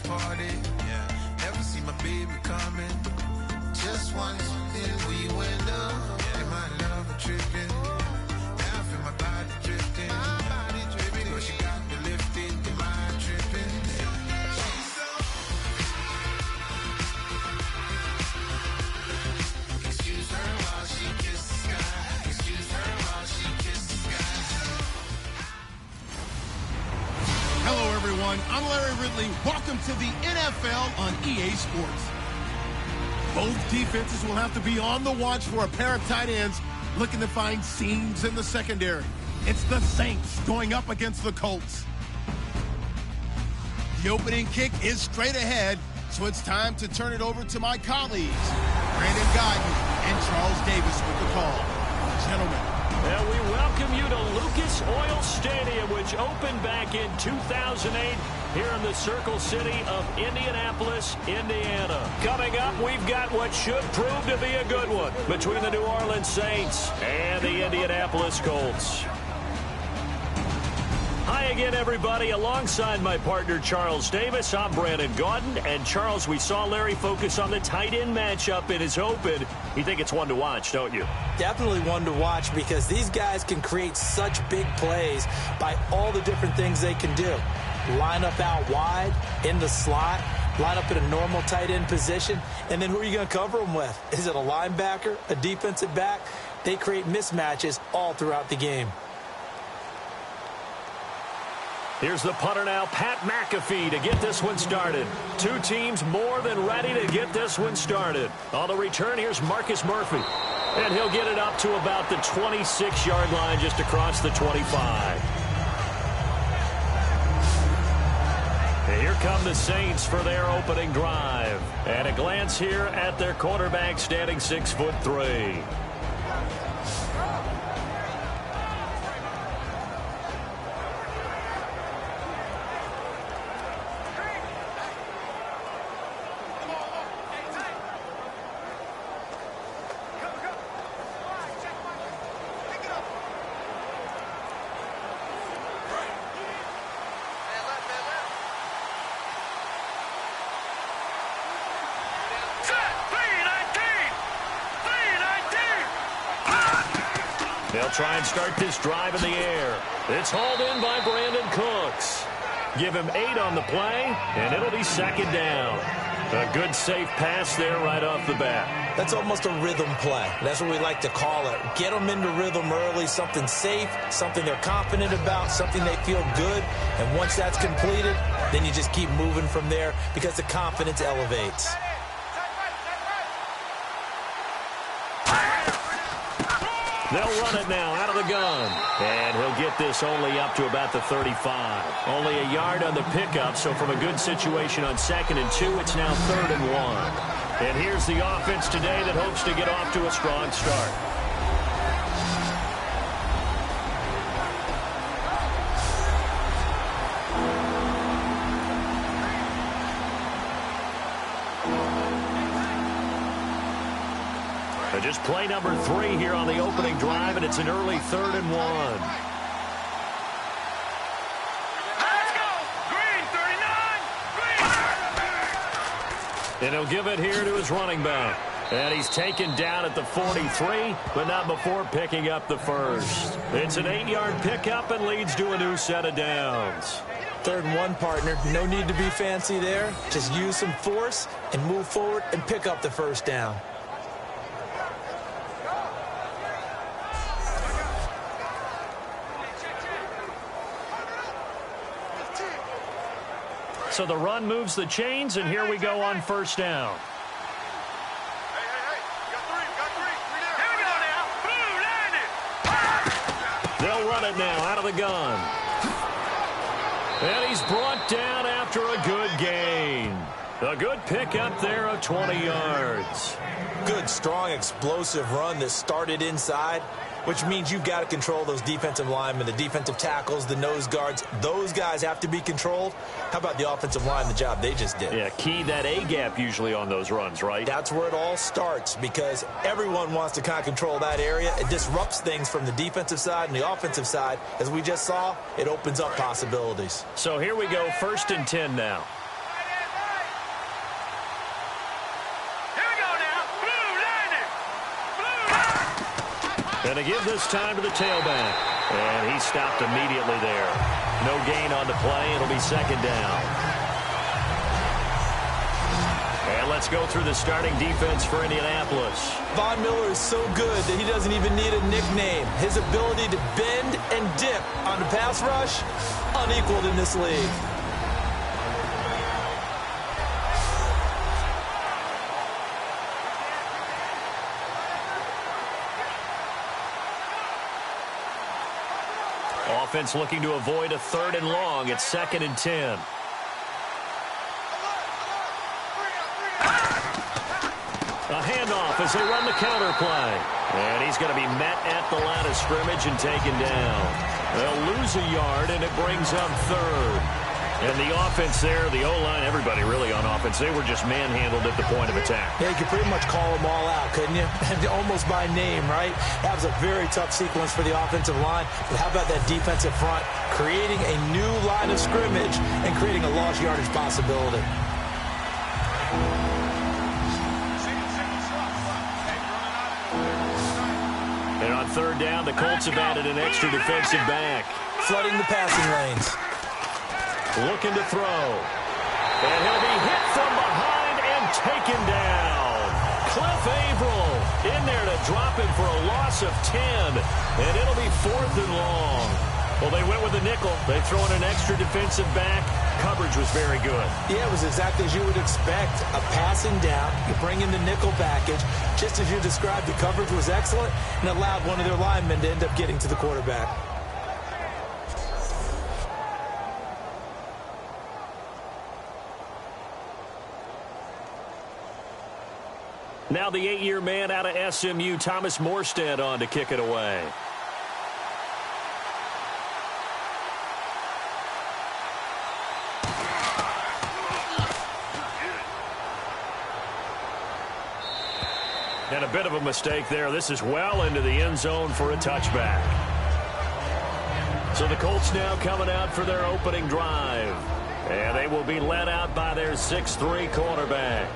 dance party. Yeah, never see my baby coming. Just once, then we went up. And my love a tripping. Now I feel my body drifting. But she got me lifted, the mind tripping. She's so. Excuse her while she kisses the sky. Excuse her while she kisses the sky. Hello, everyone. I'm Larry Ridley. Welcome to the NFL on EA Sports. Both defenses will have to be on the watch for a pair of tight ends looking to find seams in the secondary. It's the Saints going up against the Colts. The opening kick is straight ahead, so it's time to turn it over to my colleagues, Brandon Godden and Charles Davis with the call. Gentlemen. And we welcome you to Lucas Oil Stadium, which opened back in 2008 here in the Circle City of Indianapolis, Indiana. Coming up, we've got what should prove to be a good one between the New Orleans Saints and the Indianapolis Colts. Hi again, everybody. Alongside my partner, Charles Davis, I'm Brandon Gaudin. And, Charles, we saw Larry focus on the tight end matchup in his open. You think it's one to watch, don't you? Definitely one to watch because these guys can create such big plays by all the different things they can do. Line up out wide, in the slot, line up in a normal tight end position, and then who are you going to cover them with? Is it a linebacker, a defensive back? They create mismatches all throughout the game. Here's the punter now, Pat McAfee, to get this one started. Two teams more than ready to get this one started. On the return, here's Marcus Murphy. And he'll get it up to about the 26-yard line just across the 25. And here come the Saints for their opening drive. And a glance here at their quarterback standing 6'3". They'll try and start this drive in the air. It's hauled in by Brandon Cooks. Give him 8 on the play, and it'll be second down. A good, safe pass there right off the bat. That's almost a rhythm play. That's what we like to call it. Get them into rhythm early, something safe, something they're confident about, something they feel good. And once that's completed, then you just keep moving from there because the confidence elevates. They'll run it now out of the gun. And he'll get this only up to about the 35. Only a yard on the pickup, so from a good situation on 2nd and 2, it's now 3rd and 1. And here's the offense today that hopes to get off to a strong start. Just play number 3 here on the opening drive, and it's an early 3rd and 1. Let's go! Green, 39! Green! And he'll give it here to his running back. And he's taken down at the 43, but not before picking up the first. It's an 8-yard pickup and leads to a new set of downs. 3rd and 1, partner. No need to be fancy there. Just use some force and move forward and pick up the first down. So the run moves the chains, and here we go on first down. Hey, got three. Here we go now. Blue, landed. They'll run it now out of the gun. And he's brought down after a good gain. A good pickup there of 20 yards. Good, strong, explosive run that started inside, which means you've got to control those defensive linemen, the defensive tackles, the nose guards. Those guys have to be controlled. How about the offensive line, the job they just did? Yeah, key that A-gap usually on those runs, right? That's where it all starts because everyone wants to kind of control that area. It disrupts things from the defensive side and the offensive side. As we just saw, it opens up possibilities. So here we go, 1st and 10 now. And to give this time to the tailback. And he stopped immediately there. No gain on the play. It'll be second down. And let's go through the starting defense for Indianapolis. Von Miller is so good that he doesn't even need a nickname. His ability to bend and dip on the pass rush, unequaled in this league. Offense looking to avoid a 3rd and long. It's 2nd and 10. A handoff as they run the counter play. And he's going to be met at the line of scrimmage and taken down. They'll lose a yard, and it brings up 3rd. And the offense there, the O-line, everybody really on offense, they were just manhandled at the point of attack. Yeah, you could pretty much call them all out, couldn't you? Almost by name, right? That was a very tough sequence for the offensive line. But how about that defensive front creating a new line of scrimmage and creating a lost yardage possibility? And on 3rd down, the Colts have added an extra defensive back. Flooding the passing lanes. Looking to throw. And he'll be hit from behind and taken down. Cliff Averill in there to drop him for a loss of 10. And it'll be 4th and long. Well, they went with the nickel. They throw in an extra defensive back. Coverage was very good. Yeah, it was exactly as you would expect. A passing down. You bring in the nickel package. Just as you described, the coverage was excellent and allowed one of their linemen to end up getting to the quarterback. Now the 8-year man out of SMU, Thomas Morstead, on to kick it away. And a bit of a mistake there. This is well into the end zone for a touchback. So the Colts now coming out for their opening drive. And they will be led out by their 6'3" quarterback.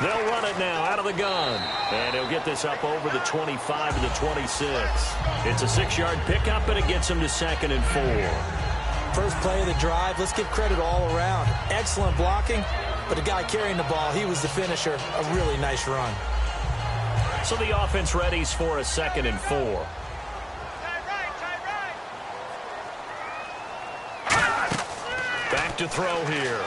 They'll run it now out of the gun. And he'll get this up over the 25 to the 26. It's a 6-yard pickup, and it gets him to 2nd and 4. First play of the drive, let's give credit all around. Excellent blocking, but the guy carrying the ball, he was the finisher. A really nice run. So the offense readies for a 2nd and 4. Back to throw here.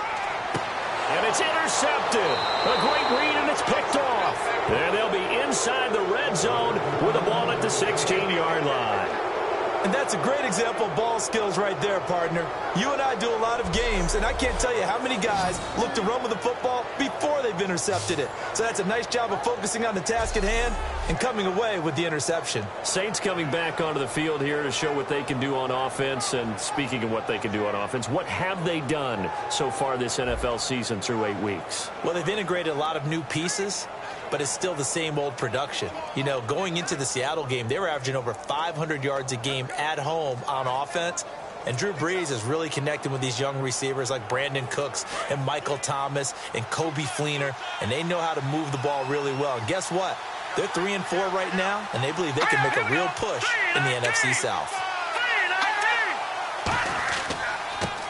And it's intercepted. A great read, and it's picked off. And they'll be inside the red zone with the ball at the 16-yard line. And that's a great example of ball skills right there, partner. You and I do a lot of games, and I can't tell you how many guys look to run with the football before they've intercepted it. So that's a nice job of focusing on the task at hand and coming away with the interception. Saints coming back onto the field here to show what they can do on offense. And speaking of what they can do on offense, what have they done so far this NFL season through 8 weeks? Well, they've integrated a lot of new pieces, but it's still the same old production. You know, going into the Seattle game, they were averaging over 500 yards a game at home on offense. And Drew Brees is really connecting with these young receivers like Brandon Cooks and Michael Thomas and Kobe Fleener. And they know how to move the ball really well. And guess what? They're 3-4 right now, and they believe they can make a real push in the NFC South.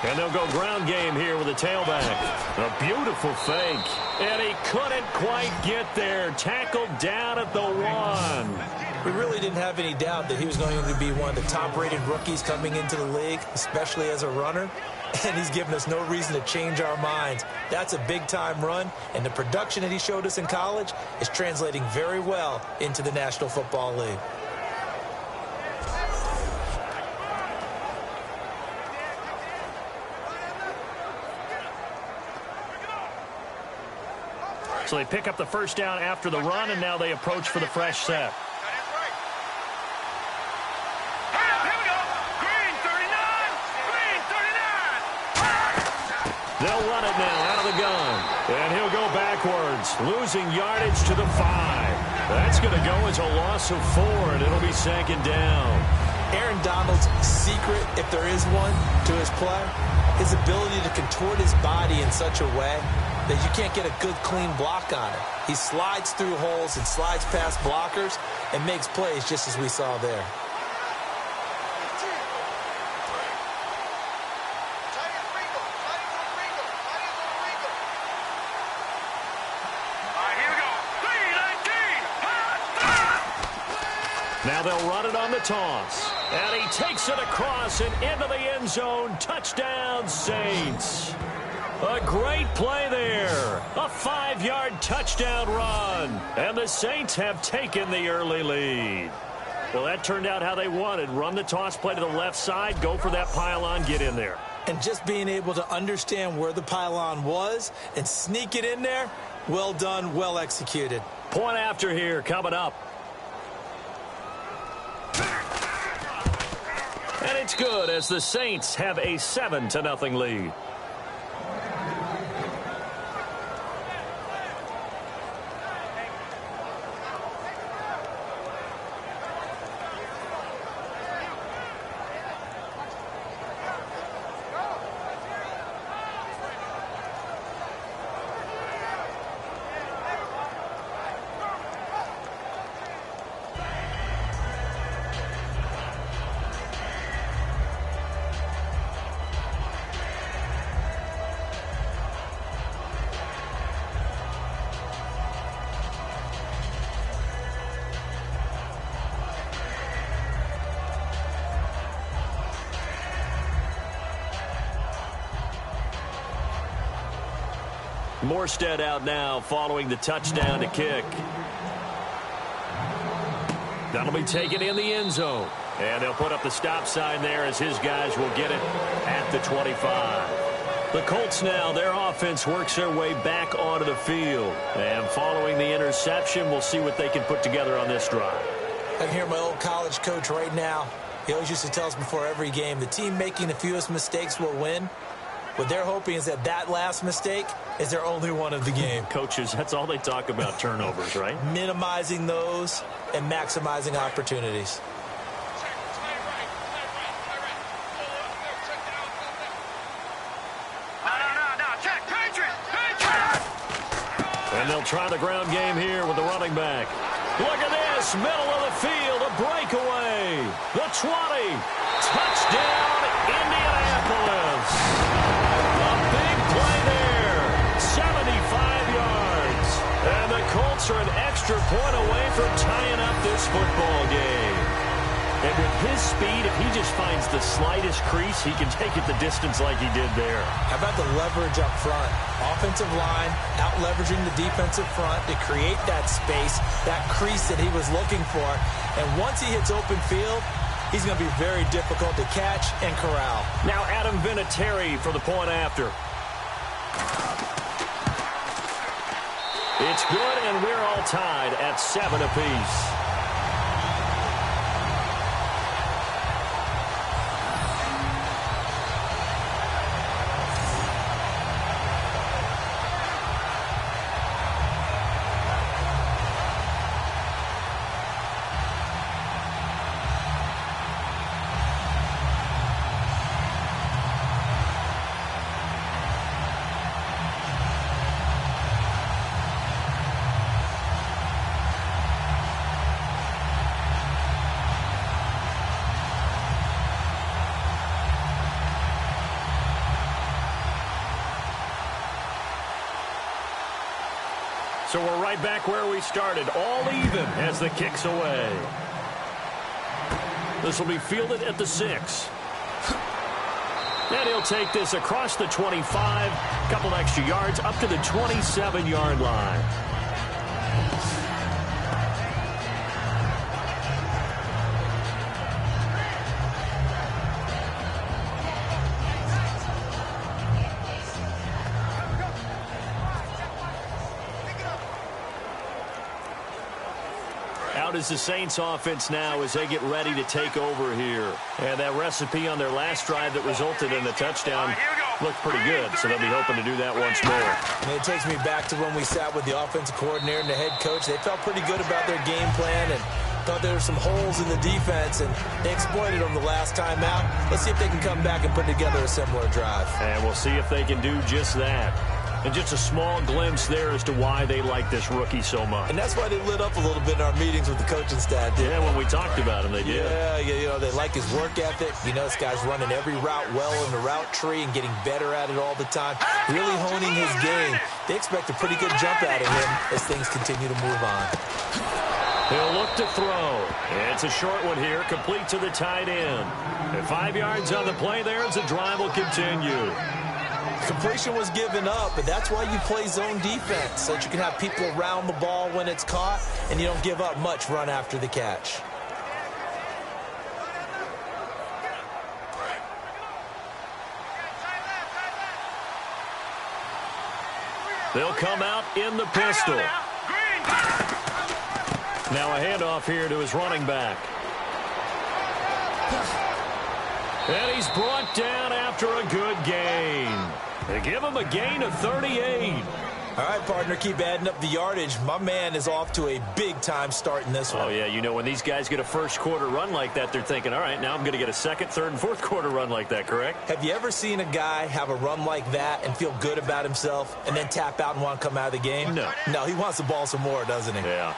And they'll go ground game here with a tailback. A beautiful fake. And he couldn't quite get there. Tackled down at the 1. We really didn't have any doubt that he was going to be one of the top-rated rookies coming into the league, especially as a runner. And he's given us no reason to change our minds. That's a big-time run, and the production that he showed us in college is translating very well into the National Football League. So they pick up the first down after the run, and now they approach for the fresh set. They'll run it now out of the gun. And he'll go backwards, losing yardage to the 5. That's going to go as a loss of 4, and it'll be second down. Aaron Donald's secret, if there is one, to his play, his ability to contort his body in such a way that you can't get a good, clean block on it. He slides through holes and slides past blockers and makes plays just as we saw there. Now they'll run it on the toss. And he takes it across and into the end zone. Touchdown, Saints. A great play there. A 5-yard touchdown run. And the Saints have taken the early lead. Well, that turned out how they wanted. Run the toss play to the left side. Go for that pylon. Get in there. And just being able to understand where the pylon was and sneak it in there, well done, well executed. Point after here coming up. And it's good as the Saints have a 7-0 lead. Morstead out now following the touchdown to kick. That'll be taken in the end zone. And they'll put up the stop sign there as his guys will get it at the 25. The Colts now, their offense works their way back onto the field. And following the interception, we'll see what they can put together on this drive. I can hear my old college coach right now. He always used to tell us before every game, the team making the fewest mistakes will win. What they're hoping is that last mistake is their only one of the game. Coaches, that's all they talk about, turnovers, right? Minimizing those and maximizing opportunities. And they'll try the ground game here with the running back. Look at this, middle of the field, a breakaway. The 20, touchdown, Indianapolis. A big play there, 75 yards. And the Colts are an extra point away from tying up this football game. And with his speed, if he just finds the slightest crease, he can take it the distance like he did there. How about the leverage up front? Offensive line out-leveraging the defensive front to create that space, that crease that he was looking for. And once he hits open field, he's going to be very difficult to catch and corral. Now Adam Vinatieri for the point after. It's good, and we're all tied at 7 apiece. So we're right back where we started, all even as the kick's away. This will be fielded at the 6. And he'll take this across the 25, couple extra yards up to the 27-yard line. Out is the Saints offense now as they get ready to take over here. And that recipe on their last drive that resulted in the touchdown looked pretty good, so they'll be hoping to do that once more. And it takes me back to when we sat with the offensive coordinator and the head coach. They felt pretty good about their game plan and thought there were some holes in the defense, and they exploited them the last time out. Let's see if they can come back and put together a similar drive. And we'll see if they can do just that. And just a small glimpse there as to why they like this rookie so much. And that's why they lit up a little bit in our meetings with the coaching staff. Yeah, when we talked about him, they did. Yeah, you know, they like his work ethic. You know, this guy's running every route well in the route tree and getting better at it all the time. Really honing his game. They expect a pretty good jump out of him as things continue to move on. He'll look to throw. It's a short one here, complete to the tight end. And 5 yards on the play there as the drive will continue. Completion was given up, but that's why you play zone defense, so that you can have people around the ball when it's caught, and you don't give up much run after the catch. They'll come out in the pistol. Now a handoff here to his running back. And he's brought down after a good gain. They give him a gain of 38. All right, partner, keep adding up the yardage. My man is off to a big-time start in this one. Oh, yeah, you know, when these guys get a first-quarter run like that, they're thinking, all right, now I'm going to get a second, third, and fourth-quarter run like that, correct? Have you ever seen a guy have a run like that and feel good about himself and then tap out and want to come out of the game? No. No, he wants the ball some more, doesn't he? Yeah.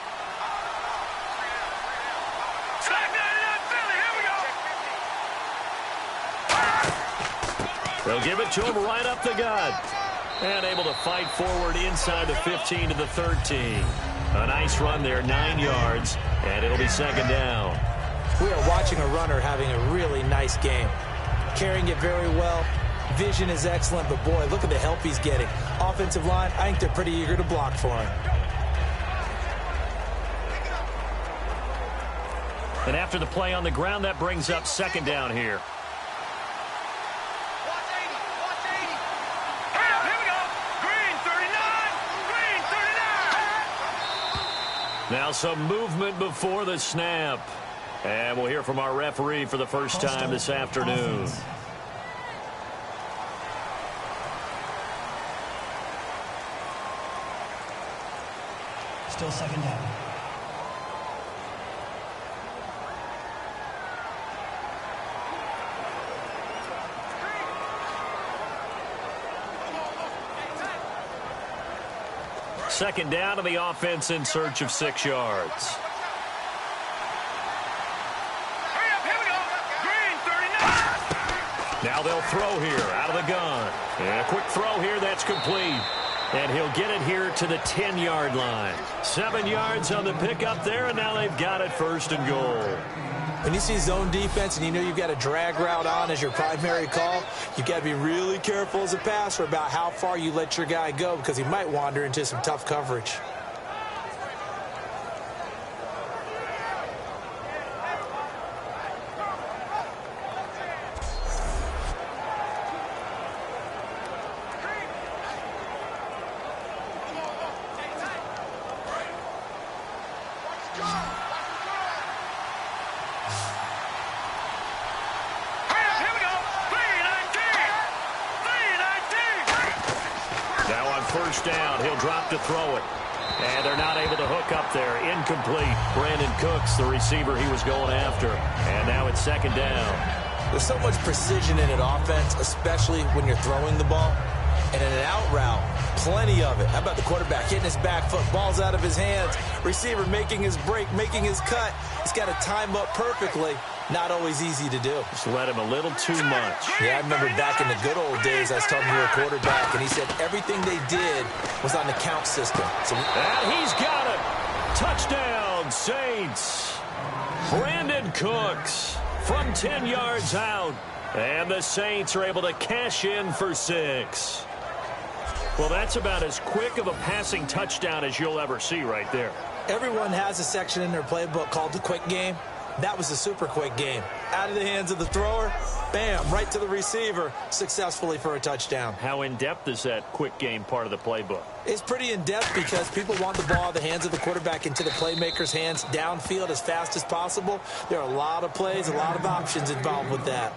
They'll give it to him right up the gut. And able to fight forward inside the 15 to the 13. A nice run there, 9 yards, and it'll be second down. We are watching a runner having a really nice game. Carrying it very well. Vision is excellent, but boy, look at the help he's getting. Offensive line, I think they're pretty eager to block for him. And after the play on the ground, that brings up second down here. Now some movement before the snap. And we'll hear from our referee for the first time this afternoon. Still second down. Second down, and the offense in search of 6 yards. Now they'll throw here out of the gun. And a quick throw here that's complete. And he'll get it here to the 10-yard line. 7 yards on the pickup there, and now they've got it first and goal. When you see zone defense and you know you've got a drag route on as your primary call, you've got to be really careful as a passer about how far you let your guy go because he might wander into some tough coverage. First down, he'll drop to throw it. And they're not able to hook up there. Incomplete. Brandon Cooks, the receiver he was going after. And now it's second down. There's so much precision in an offense, especially when you're throwing the ball. And in an out route, plenty of it. How about the quarterback hitting his back foot, ball's out of his hands, receiver making his break, making his cut. He's got to time up perfectly. Not always easy to do. Just let him a little too much. Yeah, I remember back in the good old days, I was talking to a quarterback, and he said everything they did was on the count system. And he's got it. Touchdown, Saints. Brandon Cooks from 10 yards out. And the Saints are able to cash in for 6. Well, that's about as quick of a passing touchdown as you'll ever see right there. Everyone has a section in their playbook called the quick game. That was a super quick game. Out of the hands of the thrower, bam, right to the receiver, successfully for a touchdown. How in-depth is that quick game part of the playbook? It's pretty in-depth because people want the ball out of the hands of the quarterback into the playmaker's hands downfield as fast as possible. There are a lot of plays, a lot of options involved with that.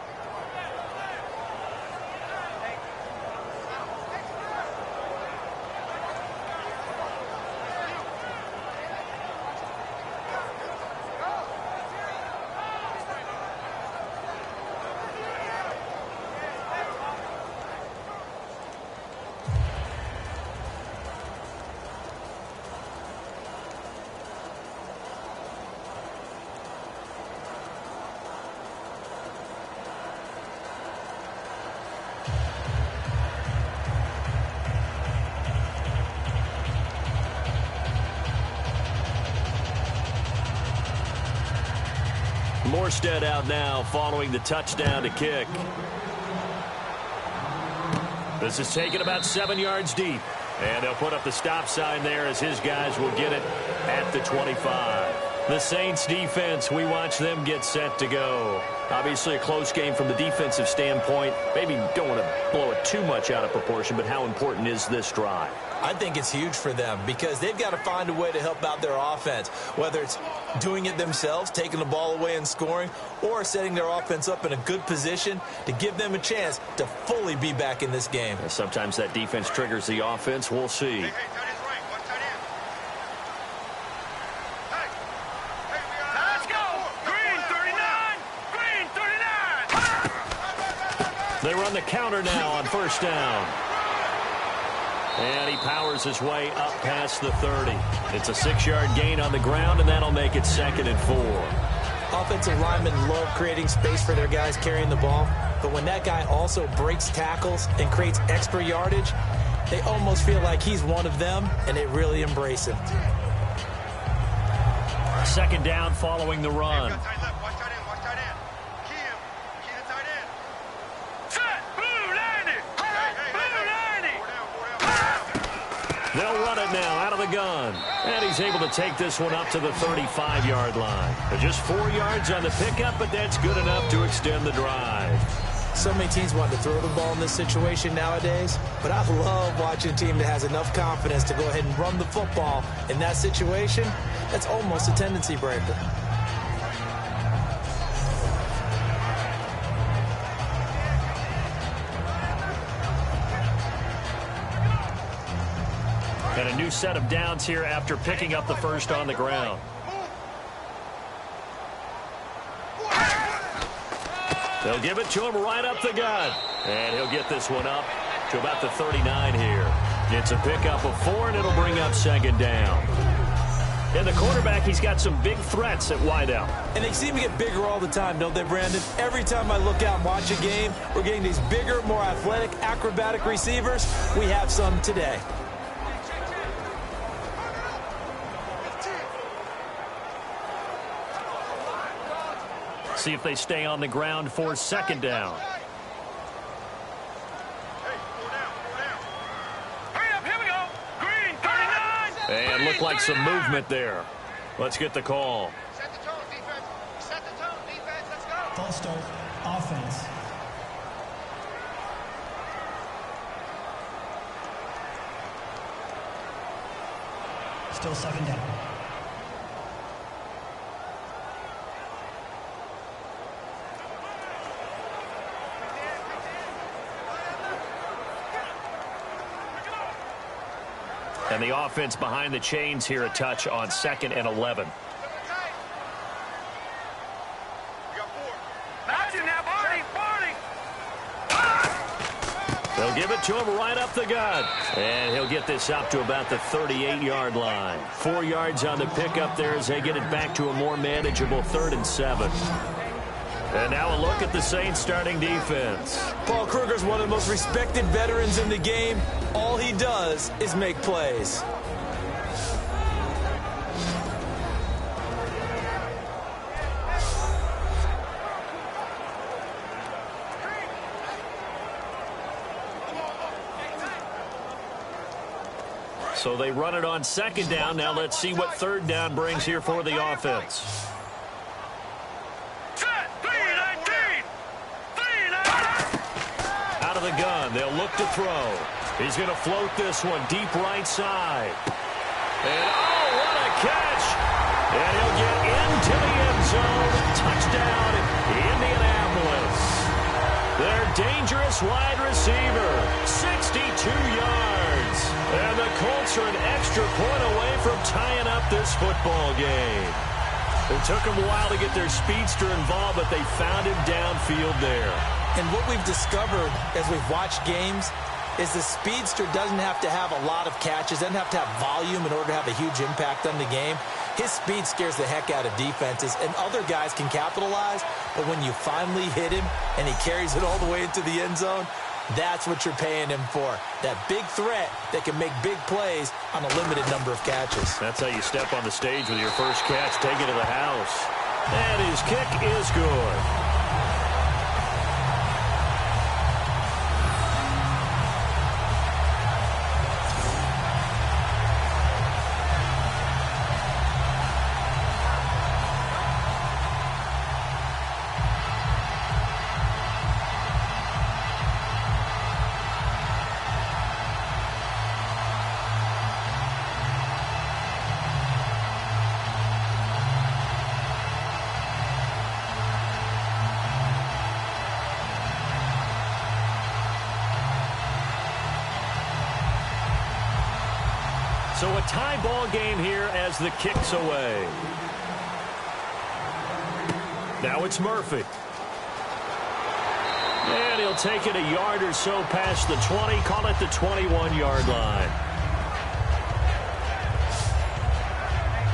Morstead out now following the touchdown to kick. This is taken about 7 yards deep. And they'll put up the stop sign there as his guys will get it at the 25. The Saints defense, we watch them get set to go. Obviously a close game from the defensive standpoint. Maybe don't want to blow it too much out of proportion, but how important is this drive? I think it's huge for them because they've got to find a way to help out their offense, whether it's doing it themselves, taking the ball away and scoring, or setting their offense up in a good position to give them a chance to fully be back in this game. Sometimes that defense triggers the offense. We'll see. Hey, tight end's right. Watch tight end. Hey, let's go. Green 39. Green 39. They run the counter now on first down. And he powers his way up past the 30. It's a 6-yard gain on the ground, and that'll make it 2nd and 4. Offensive linemen love creating space for their guys carrying the ball, but when that guy also breaks tackles and creates extra yardage, they almost feel like he's one of them, and they really embrace him. 2nd down following the run. Watch tight end. Watch tight end. Key him. Key the tight end. Set. Blue 90. Hey. They'll run it now out of the gun. And he's able to take this one up to the 35-yard line. Just 4 yards on the pickup, but that's good enough to extend the drive. So many teams want to throw the ball in this situation nowadays, but I love watching a team that has enough confidence to go ahead and run the football in that situation. That's almost a tendency breaker. And a new set of downs here after picking up the first on the ground. They'll give it to him right up the gut. And he'll get this one up to about the 39 here. It's a pickup of 4, and it'll bring up 2nd down. And the quarterback, he's got some big threats at wideout. And they seem to get bigger all the time, don't they, Brandon? Every time I look out and watch a game, we're getting these bigger, more athletic, acrobatic receivers. We have some today. See if they stay on the ground for 2nd down. Hurry up, here we go. Green 39. And looked like some movement there. Let's get the call. Set the tone, defense. Set the tone, defense. Let's go. False start. Offense. Still 2nd down. And the offense behind the chains here, a touch on 2nd and 11. They'll give it to him right up the gut. And he'll get this up to about the 38-yard line. 4 yards on the pickup there as they get it back to a more manageable 3rd and 7. And now a look at the Saints starting defense. Paul Kruger's one of the most respected veterans in the game. All he does is make plays. So they run it on 2nd down. Now let's see what 3rd down brings here for the offense. Out of the gun, they'll look to throw. He's going to float this one deep right side. And oh, what a catch! And he'll get into the end zone. Touchdown, Indianapolis. Their dangerous wide receiver, 62 yards. And the Colts are an extra point away from tying up this football game. It took them a while to get their speedster involved, but they found him downfield there. And what we've discovered as we've watched games is the speedster doesn't have to have a lot of catches, doesn't have to have volume in order to have a huge impact on the game. His speed scares the heck out of defenses, and other guys can capitalize, but when you finally hit him and he carries it all the way into the end zone, that's what you're paying him for. That big threat that can make big plays on a limited number of catches. That's how you step on the stage with your first catch, take it to the house. And his kick is good. So a tie ball game here as the kick's away. Now it's Murphy. And he'll take it a yard or so past the 20, call it the 21-yard line.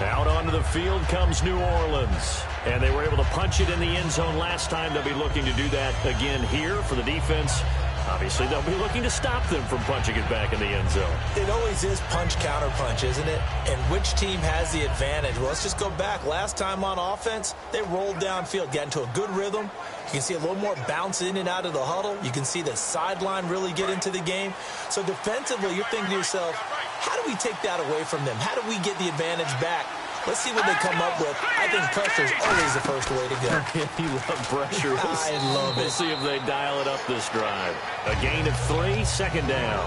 Out onto the field comes New Orleans. And they were able to punch it in the end zone last time. They'll be looking to do that again here for the defense. Obviously, they'll be looking to stop them from punching it back in the end zone. It always is punch-counter-punch, isn't it? And which team has the advantage? Well, let's just go back. Last time on offense, they rolled downfield, got into a good rhythm. You can see a little more bounce in and out of the huddle. You can see the sideline really get into the game. So defensively, you're thinking to yourself, how do we take that away from them? How do we get the advantage back? Let's see what they come up with. I think pressure is always the first way to go. You love pressure. I love it. We'll see if they dial it up this drive. A gain of 3, second down.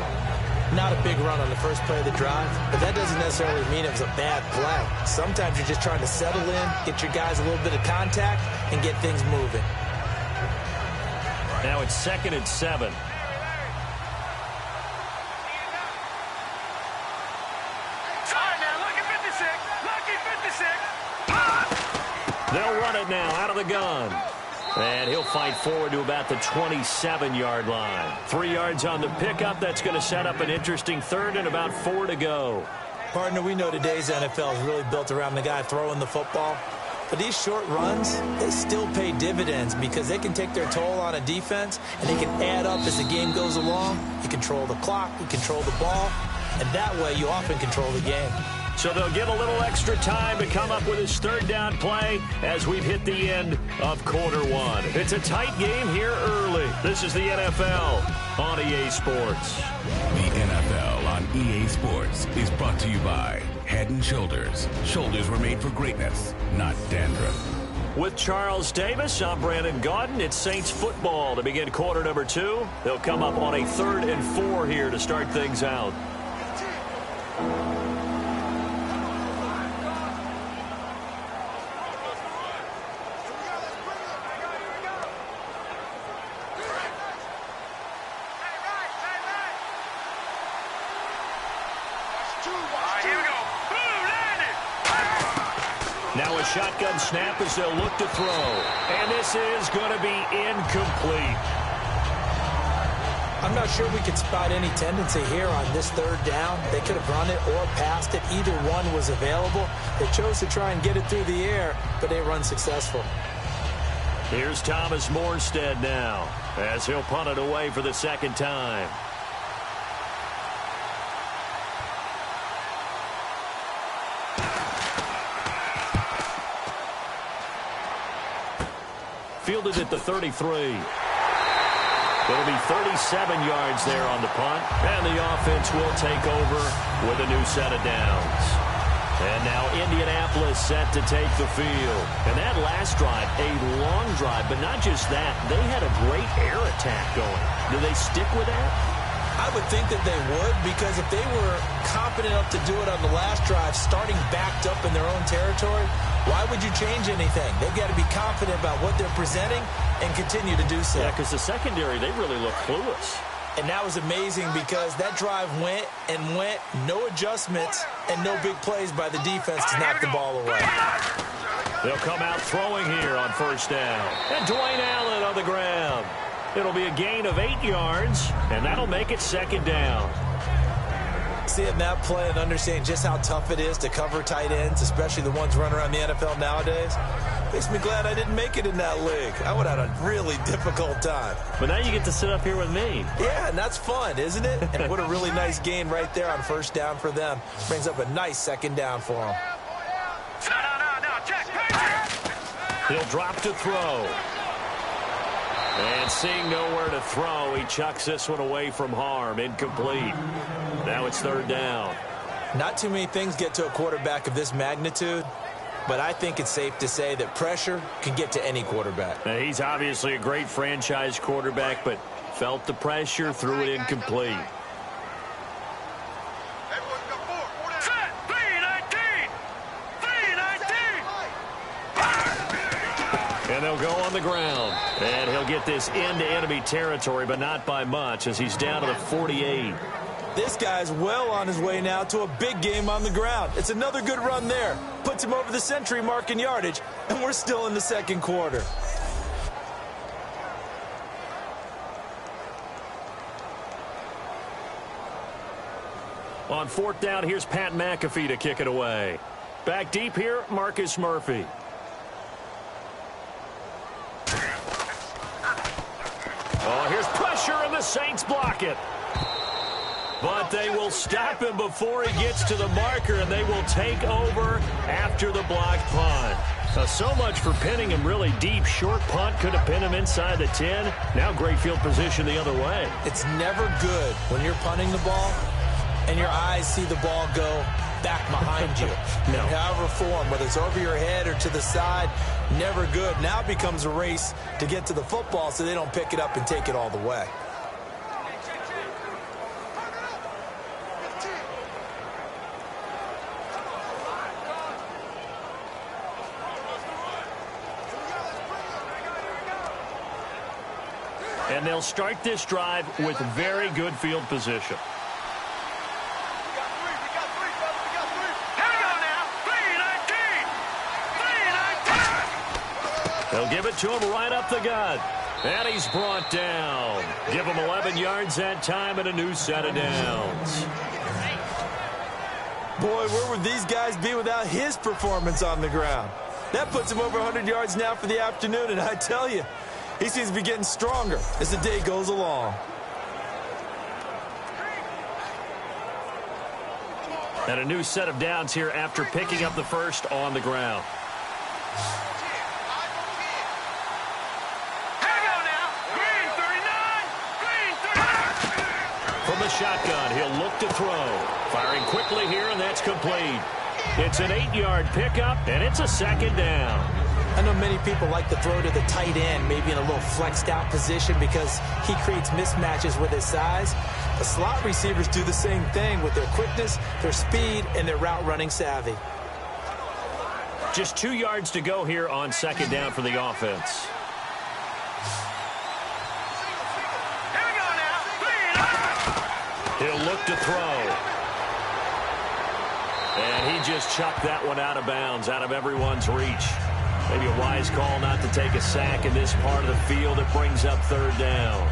Not a big run on the first play of the drive, but that doesn't necessarily mean it was a bad play. Sometimes you're just trying to settle in, get your guys a little bit of contact, and get things moving. Now it's 2nd and 7. They'll run it now out of the gun. And he'll fight forward to about the 27-yard line. 3 yards on the pickup. That's going to set up an interesting third and about 4 to go. Partner, we know today's NFL is really built around the guy throwing the football. But these short runs, they still pay dividends because they can take their toll on a defense, and they can add up as the game goes along. You control the clock, you control the ball, and that way you often control the game. So they'll get a little extra time to come up with his third down play as we've hit the end of quarter 1. It's a tight game here early. This is the NFL on EA Sports. The NFL on EA Sports is brought to you by Head & Shoulders. Shoulders were made for greatness, not dandruff. With Charles Davis, I'm Brandon Gaudin. It's Saints football to begin quarter number 2. They'll come up on a 3rd and 4 here to start things out. Now a shotgun snap as they'll look to throw. And this is going to be incomplete. I'm not sure we could spot any tendency here on this third down. They could have run it or passed it. Either one was available. They chose to try and get it through the air, but they were unsuccessful. Here's Thomas Morstead now as he'll punt it away for the second time. Fielded at the 33. It'll be 37 yards there on the punt, and the offense will take over with a new set of downs. And now Indianapolis set to take the field. And that last drive, a long drive, but not just that. They had a great air attack going. Do they stick with that? I would think that they would, because if they were confident enough to do it on the last drive, starting backed up in their own territory, why would you change anything? They've got to be confident about what they're presenting and continue to do so. Yeah, because the secondary, they really look clueless. And that was amazing because that drive went and went, no adjustments, and no big plays by the defense to knock the ball away. They'll come out throwing here on first down. And Dwayne Allen on the ground. It'll be a gain of 8 yards, and that'll make it second down. Seeing that play and understanding just how tough it is to cover tight ends, especially the ones running around the NFL nowadays, makes me glad I didn't make it in that league. I would have had a really difficult time. But now you get to sit up here with me. Yeah, and that's fun, isn't it? And what a really nice gain right there on first down for them. Brings up a nice second down for them. No, check. He'll drop to throw. And seeing nowhere to throw, he chucks this one away from harm. Incomplete. Now it's third down. Not too many things get to a quarterback of this magnitude, but I think it's safe to say that pressure can get to any quarterback. Now, he's obviously a great franchise quarterback, but felt the pressure, threw it incomplete. Everyone's got four. Set. 3-19. 3-19. And they'll go on the ground. And he'll get this into enemy territory, but not by much, as he's down to the 48. This guy's well on his way now to a big game on the ground. It's another good run there. Puts him over the century mark in yardage, and we're still in the second quarter. On fourth down, here's Pat McAfee to kick it away. Back deep here, Marcus Murphy. Oh, here's pressure, and the Saints block it. But they will stop him before he gets to the marker, and they will take over after the blocked punt. So much for pinning him really deep. Short punt could have pinned him inside the 10. Now great field position the other way. It's never good when you're punting the ball and your eyes see the ball go back behind you. No. However form, whether it's over your head or to the side, never good. Now it becomes a race to get to the football so they don't pick it up and take it all the way. And they'll start this drive with very good field position. They'll give it to him right up the gut. And he's brought down. Give him 11 yards that time and a new set of downs. Boy, where would these guys be without his performance on the ground? That puts him over 100 yards now for the afternoon, and I tell you, he seems to be getting stronger as the day goes along. And a new set of downs here after picking up the first on the ground. From the shotgun, he'll look to throw. Firing quickly here, and that's complete. It's an 8-yard pickup, and it's a second down. I know many people like to throw to the tight end, maybe in a little flexed out position because he creates mismatches with his size. The slot receivers do the same thing with their quickness, their speed, and their route running savvy. Just 2 yards to go here on second down for the offense. Here we go now. He'll look to throw. And he just chucked that one out of bounds, out of everyone's reach. Maybe a wise call not to take a sack in this part of the field. It brings up third down.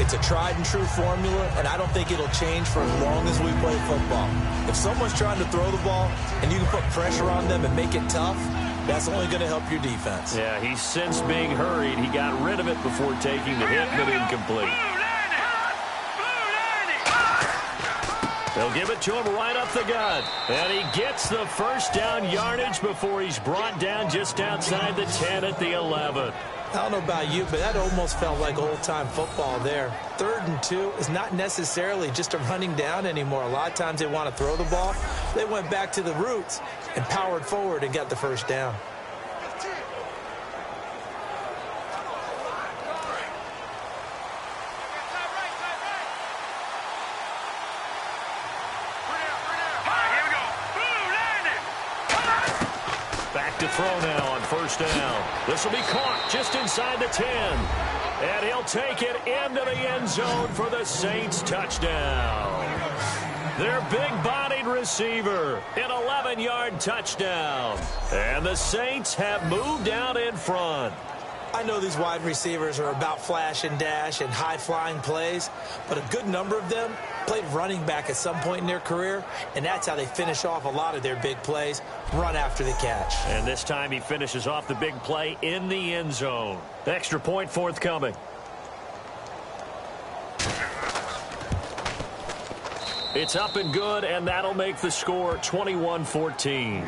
It's a tried and true formula, and I don't think it'll change for as long as we play football. If someone's trying to throw the ball and you can put pressure on them and make it tough, that's only going to help your defense. Yeah, he's since being hurried. He got rid of it before taking the hit, but incomplete. They'll give it to him right up the gut. And he gets the first down yardage before he's brought down just outside the 10 at the 11. I don't know about you, but that almost felt like old-time football there. 3rd and 2 is not necessarily just a running down anymore. A lot of times they want to throw the ball. They went back to the roots and powered forward and got the first down. To throw now on first down. This will be caught just inside the 10. And he'll take it into the end zone for the Saints touchdown. Their big-bodied receiver, an 11-yard touchdown. And the Saints have moved out in front. I know these wide receivers are about flash and dash and high-flying plays, but a good number of them played running back at some point in their career, and that's how they finish off a lot of their big plays, run after the catch. And this time he finishes off the big play in the end zone. Extra point forthcoming. It's up and good, and that'll make the score 21-14.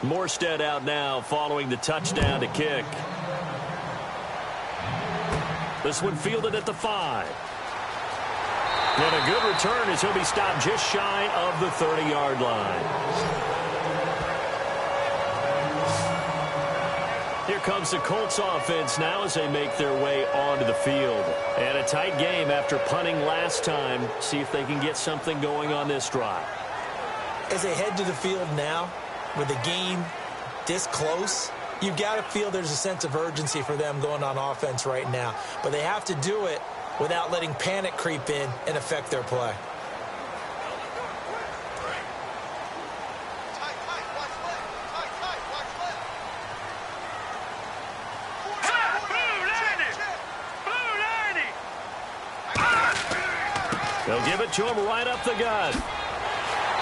Morstead out now following the touchdown to kick. This one fielded at the 5. And a good return as he'll be stopped just shy of the 30-yard line. Here comes the Colts offense now as they make their way onto the field. And a tight game after punting last time. See if they can get something going on this drive. As they head to the field now, with the game this close, you've got to feel there's a sense of urgency for them going on offense right now. But they have to do it without letting panic creep in and affect their play. They'll give it to him right up the gut.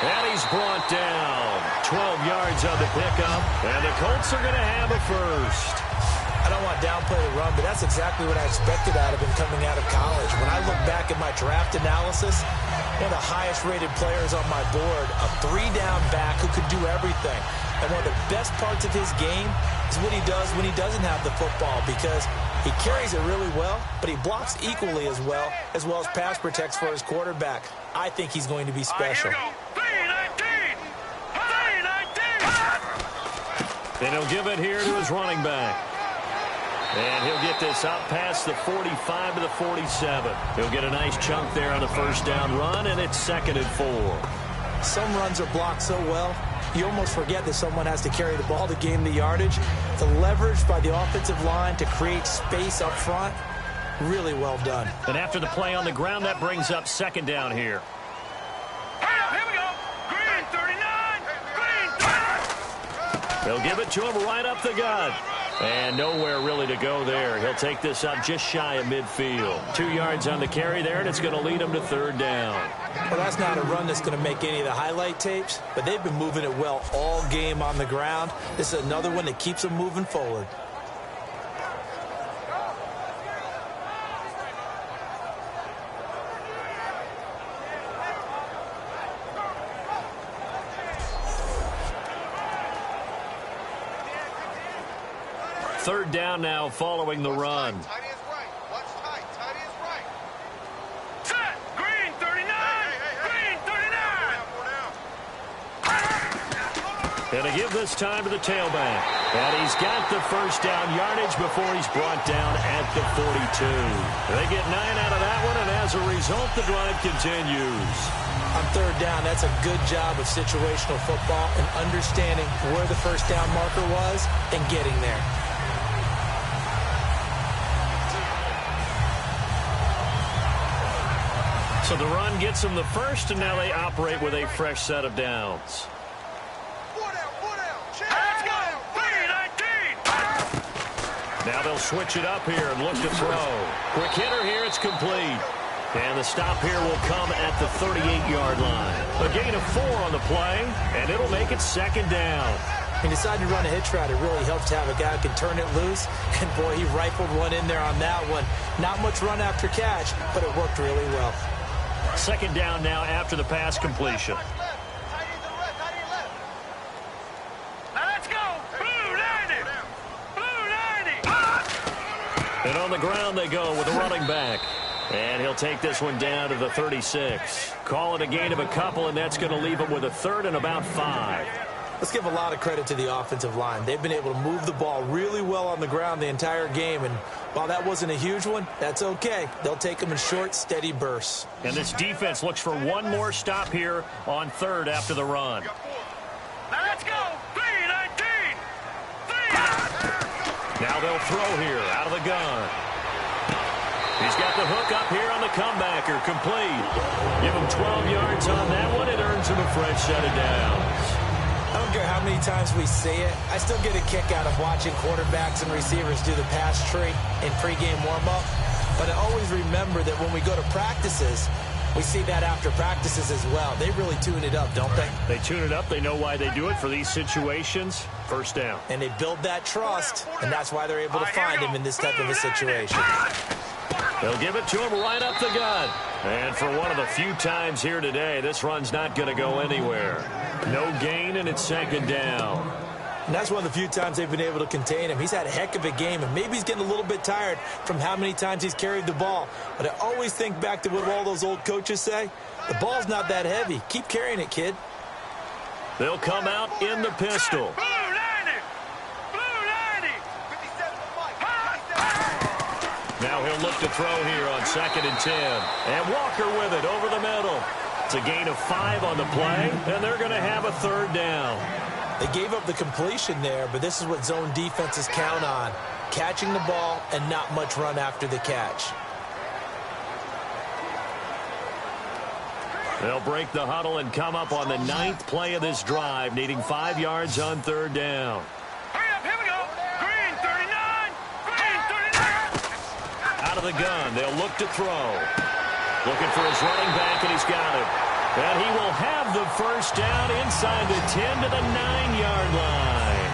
And he's brought down. 12 yards on the pickup. And the Colts are going to have a first. I don't want to downplay the run, but that's exactly what I expected out of him coming out of college. When I look back at my draft analysis, one of the highest-rated players on my board, a 3-down back who could do everything. And one of the best parts of his game is what he does when he doesn't have the football, because he carries it really well, but he blocks equally as well as pass protects for his quarterback. I think he's going to be special. And he'll give it here to his running back. And he'll get this up past the 45 to the 47. He'll get a nice chunk there on the first down run, and it's 2nd and 4. Some runs are blocked so well, you almost forget that someone has to carry the ball to gain the yardage. The leverage by the offensive line to create space up front, really well done. And after the play on the ground, that brings up 2nd down here. Here we go. Green 39. Green. They'll give it to him right up the gut. And nowhere really to go there. He'll take this up just shy of midfield. 2 yards on the carry there, and it's going to lead him to 3rd down. Well, that's not a run that's going to make any of the highlight tapes, but they've been moving it well all game on the ground. This is another one that keeps them moving forward. Third down now following the run. Tight is right. Watch tight. Tight is right. Set. Green 39. Green 39. And to give this time to the tailback. And he's got the first down yardage before he's brought down at the 42. They get 9 out of that one, and as a result, the drive continues. On 3rd down, that's a good job of situational football and understanding where the first down marker was and getting there. So the run gets them the first, and now they operate with a fresh set of downs. Let's go. Green 19. Now they'll switch it up here and look to throw. Quick hitter here, it's complete. And the stop here will come at the 38-yard line. A gain of 4 on the play, and it'll make it 2nd down. He decided to run a hitch route. It really helps to have a guy who can turn it loose. And, boy, he rifled one in there on that one. Not much run after catch, but it worked really well. 2nd down now after the pass completion. Let's go. Blue 90. Blue 90. And on the ground they go with the running back. And he'll take this one down to the 36. Call it a gain of a couple, and that's going to leave him with a 3rd and about 5. Let's give a lot of credit to the offensive line. They've been able to move the ball really well on the ground the entire game. And while that wasn't a huge one, that's okay. They'll take them in short, steady bursts. And this defense looks for one more stop here on 3rd after the run. Let's go. Green 19. Now they'll throw here out of the gun. He's got the hook up here on the comebacker, complete. Give him 12 yards on that one. It earns him a fresh set of downs. I don't care how many times we see it. I still get a kick out of watching quarterbacks and receivers do the pass tree in pregame warm-up. But I always remember that when we go to practices, we see that after practices as well. They really tune it up, don't they? They tune it up. They know why they do it for these situations. First down. And they build that trust, and that's why they're able to find him in this type of a situation. They'll give it to him right up the gut. And for one of the few times here today, this run's not going to go anywhere. No gain, and it's 2nd down. And that's one of the few times they've been able to contain him. He's had a heck of a game, and maybe he's getting a little bit tired from how many times he's carried the ball. But I always think back to what all those old coaches say. The ball's not that heavy. Keep carrying it, kid. They'll come out in the pistol. Now he'll look to throw here on 2nd and 10. And Walker with it over the middle. It's a gain of 5 on the play, and they're going to have a 3rd down. They gave up the completion there, but this is what zone defenses count on. Catching the ball and not much run after the catch. They'll break the huddle and come up on the 9th play of this drive, needing 5 yards on 3rd down. Hurry up, here we go. Green 39. Green 39. Out of the gun, they'll look to throw. Looking for his running back, and he's got it. And he will have the 1st down inside the 10 to the 9-yard line.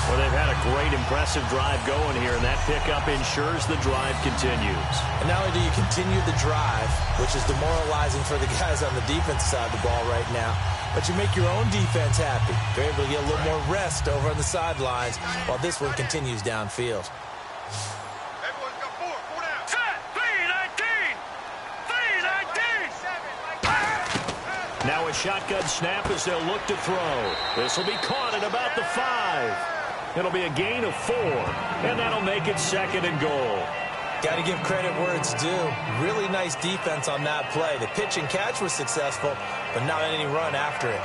Well, they've had a great, impressive drive going here, and that pickup ensures the drive continues. And not only do you continue the drive, which is demoralizing for the guys on the defense side of the ball right now, but you make your own defense happy. They're able to get a little more rest over on the sidelines while this one continues downfield. Everyone's got 4. 4 down. Set. 319. 319. Now a shotgun snap as they'll look to throw. This will be caught at about the 5. It'll be a gain of 4, and that'll make it 2nd and goal. Got to give credit where it's due. Really nice defense on that play. The pitch and catch was successful, but not any run after it.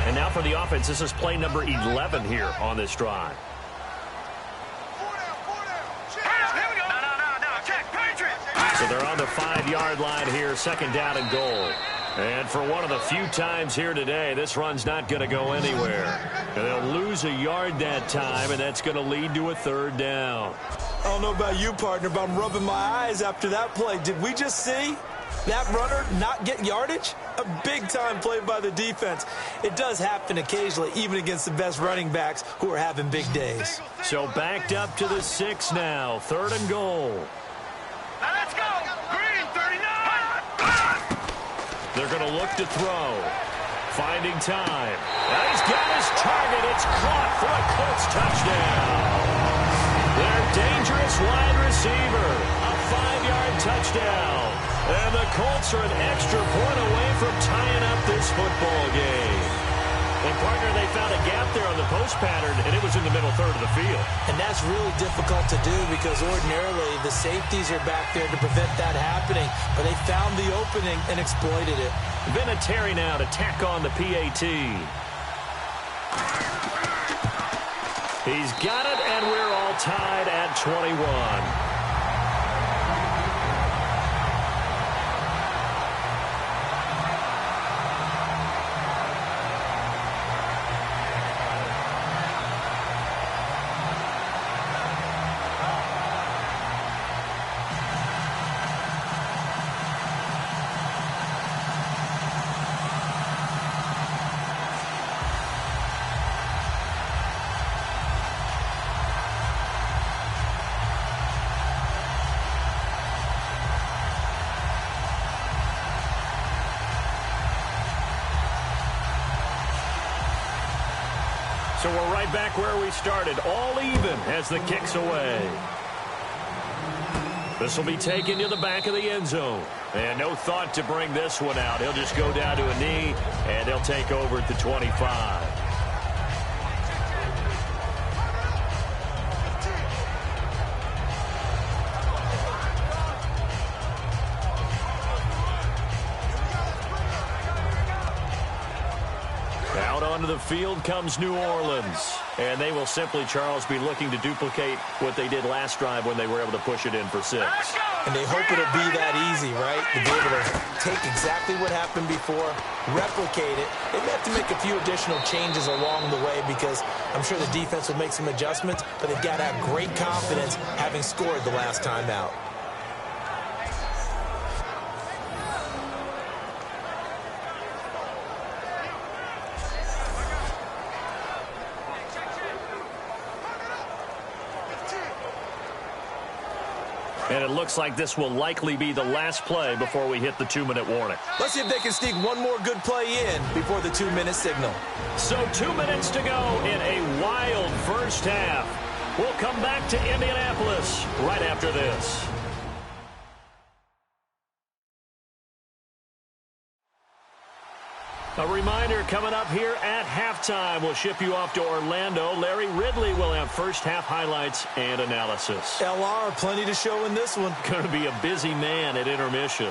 And now for the offense, this is play number 11 here on this drive. 4 down. 4 down. Here we go. No. Check. Patriots. So they're on the 5-yard line here, 2nd down and goal. And for one of the few times here today, this run's not going to go anywhere. And they'll lose a yard that time, and that's going to lead to a 3rd down. I don't know about you, partner, but I'm rubbing my eyes after that play. Did we just see that runner not get yardage? A big-time play by the defense. It does happen occasionally, even against the best running backs who are having big days. So backed up to the 6 now, 3rd and goal. Now let's go. Green 39. They're going to look to throw. Finding time. And he's got his target. It's caught for a Colts touchdown. Their dangerous wide receiver. A 5-yard touchdown. And the Colts are an extra point away from tying up this football game. And, partner, they found a gap there on the post pattern, and it was in the middle 3rd of the field. And that's really difficult to do because ordinarily the safeties are back there to prevent that happening. But they found the opening and exploited it. Vinatieri now to tack on the PAT. He's got it, and we're all tied at 21. So we're right back where we started, all even as the kick's away. This will be taken to the back of the end zone. And no thought to bring this one out. He'll just go down to a knee, and he'll take over at the 25. Onto the field comes New Orleans. And they will simply, Charles, be looking to duplicate what they did last drive when they were able to push it in for 6. And they hope it'll be that easy, right? To be able to take exactly what happened before, replicate it. They may have to make a few additional changes along the way because I'm sure the defense will make some adjustments, but they've got to have great confidence having scored the last time out. And it looks like this will likely be the last play before we hit the 2-minute warning. Let's see if they can sneak one more good play in before the 2-minute signal. So 2 minutes to go in a wild first half. We'll come back to Indianapolis right after this. A reminder coming up here at halftime. We'll ship you off to Orlando. Larry Ridley will have first half highlights and analysis. LR, plenty to show in this one. Going to be a busy man at intermission.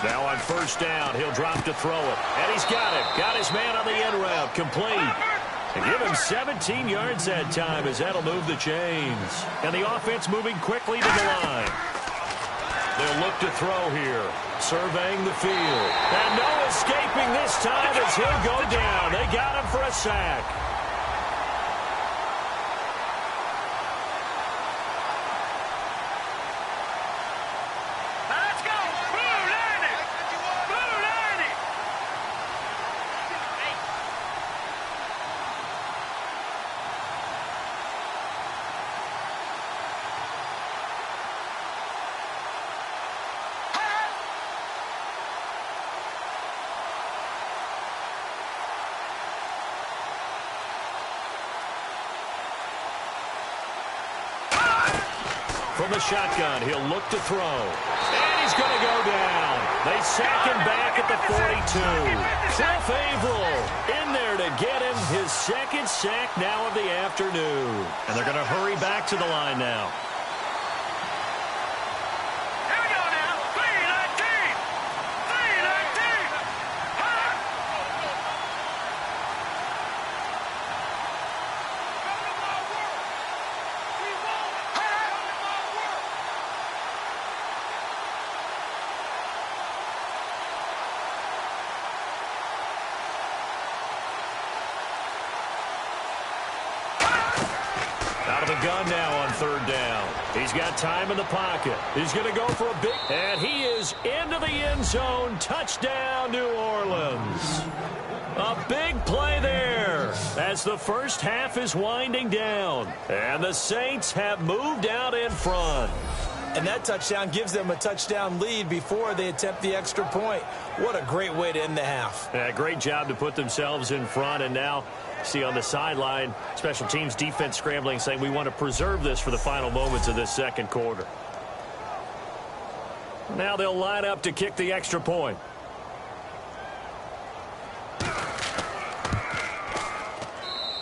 Now on first down, he'll drop to throw it. And he's got it. Got his man on the end route. Complete. And give him 17 yards that time as that'll move the chains. And the offense moving quickly to the line. They'll look to throw here. Surveying the field. And no escaping this time as he'll go down. They got him for a sack. From the shotgun, he'll look to throw. And he's going to go down. They sack him back at the 42. Cliff Averill in there to get him his second sack now of the afternoon. And they're going to hurry back to the line now. Here we go now. 319. 319. Out of the gun now on third down. He's got time in the pocket. He's going to go for a big... And he is into the end zone. Touchdown, New Orleans. A big play there as the first half is winding down. And the Saints have moved out in front. And that touchdown gives them a touchdown lead before they attempt the extra point. What a great way to end the half. Yeah, great job to put themselves in front. And now, see on the sideline, special teams defense scrambling, saying we want to preserve this for the final moments of this second quarter. Now they'll line up to kick the extra point.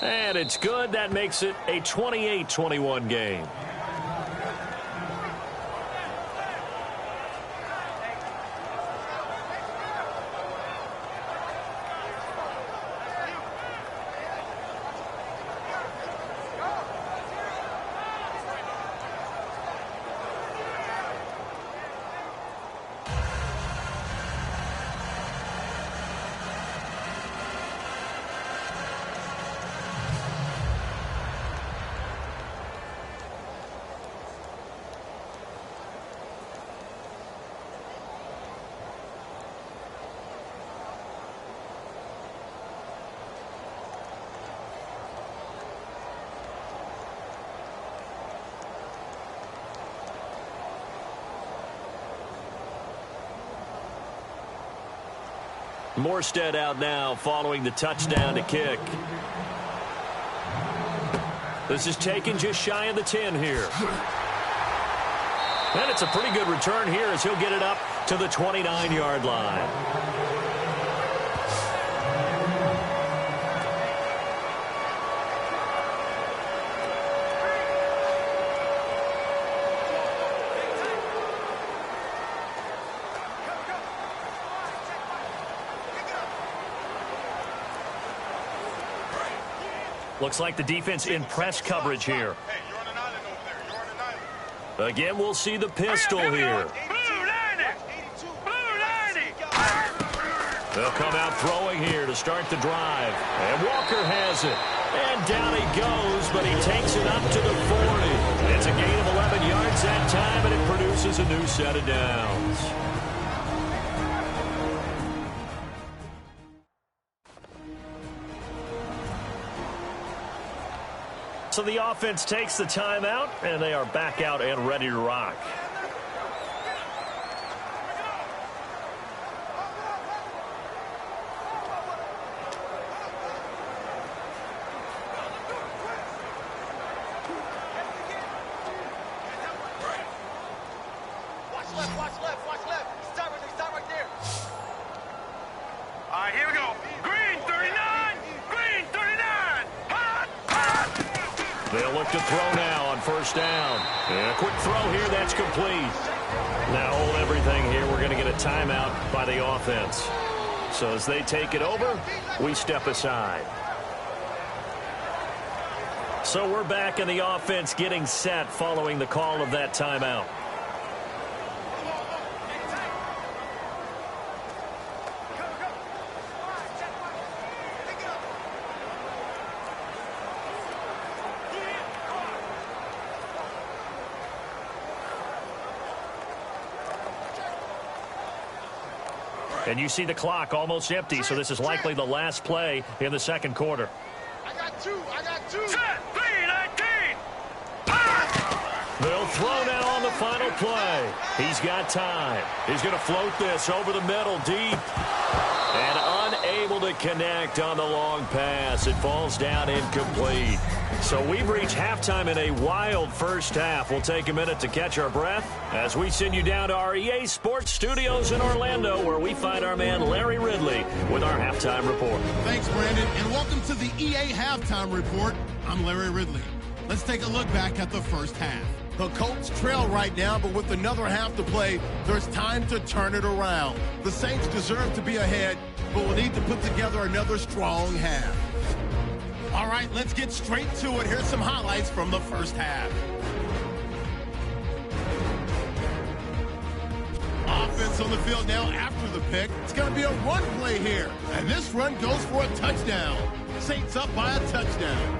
And it's good. That makes it a 28-21 game. Morstead out now following the touchdown to kick. This is taken just shy of the 10 here. And it's a pretty good return here as he'll get it up to the 29-yard line. Looks like the defense in press coverage here. Hey, you're on an island over there. You're on an island. Again, we'll see the pistol here. Blue 90. Blue 90. They'll come out throwing here to start the drive. And Walker has it. And down he goes, but he takes it up to the 40. It's a gain of 11 yards that time, and it produces a new set of downs. So the offense takes the timeout, and they are back out and ready to rock. Watch left. Stop right there. All right, here we go. Green 39. Green 39. Hot. They'll look to throw now on first down. And a quick throw here, that's complete. Now hold everything here. We're going to get a timeout by the offense. So as they take it over, we step aside. So we're back in the offense getting set following the call of that timeout. And you see the clock almost empty, so this is likely the last play in the second quarter. I got two. Set. 3-19. They'll throw now on the final play. He's got time. He's going to float this over the middle deep. And unable to connect on the long pass. It falls down incomplete. So we've reached halftime in a wild first half. We'll take a minute to catch our breath as we send you down to our EA Sports Studios in Orlando, where we find our man Larry Ridley with our halftime report. Thanks, Brandon, and welcome to the EA Halftime Report. I'm Larry Ridley. Let's take a look back at the first half. The Colts trail right now, but with another half to play, there's time to turn it around. The Saints deserve to be ahead, but we'll need to put together another strong half. All right, let's get straight to it. Here's some highlights from the first half. Offense on the field now after the pick. It's going to be a run play here, and this run goes for a touchdown. Saints up by a touchdown.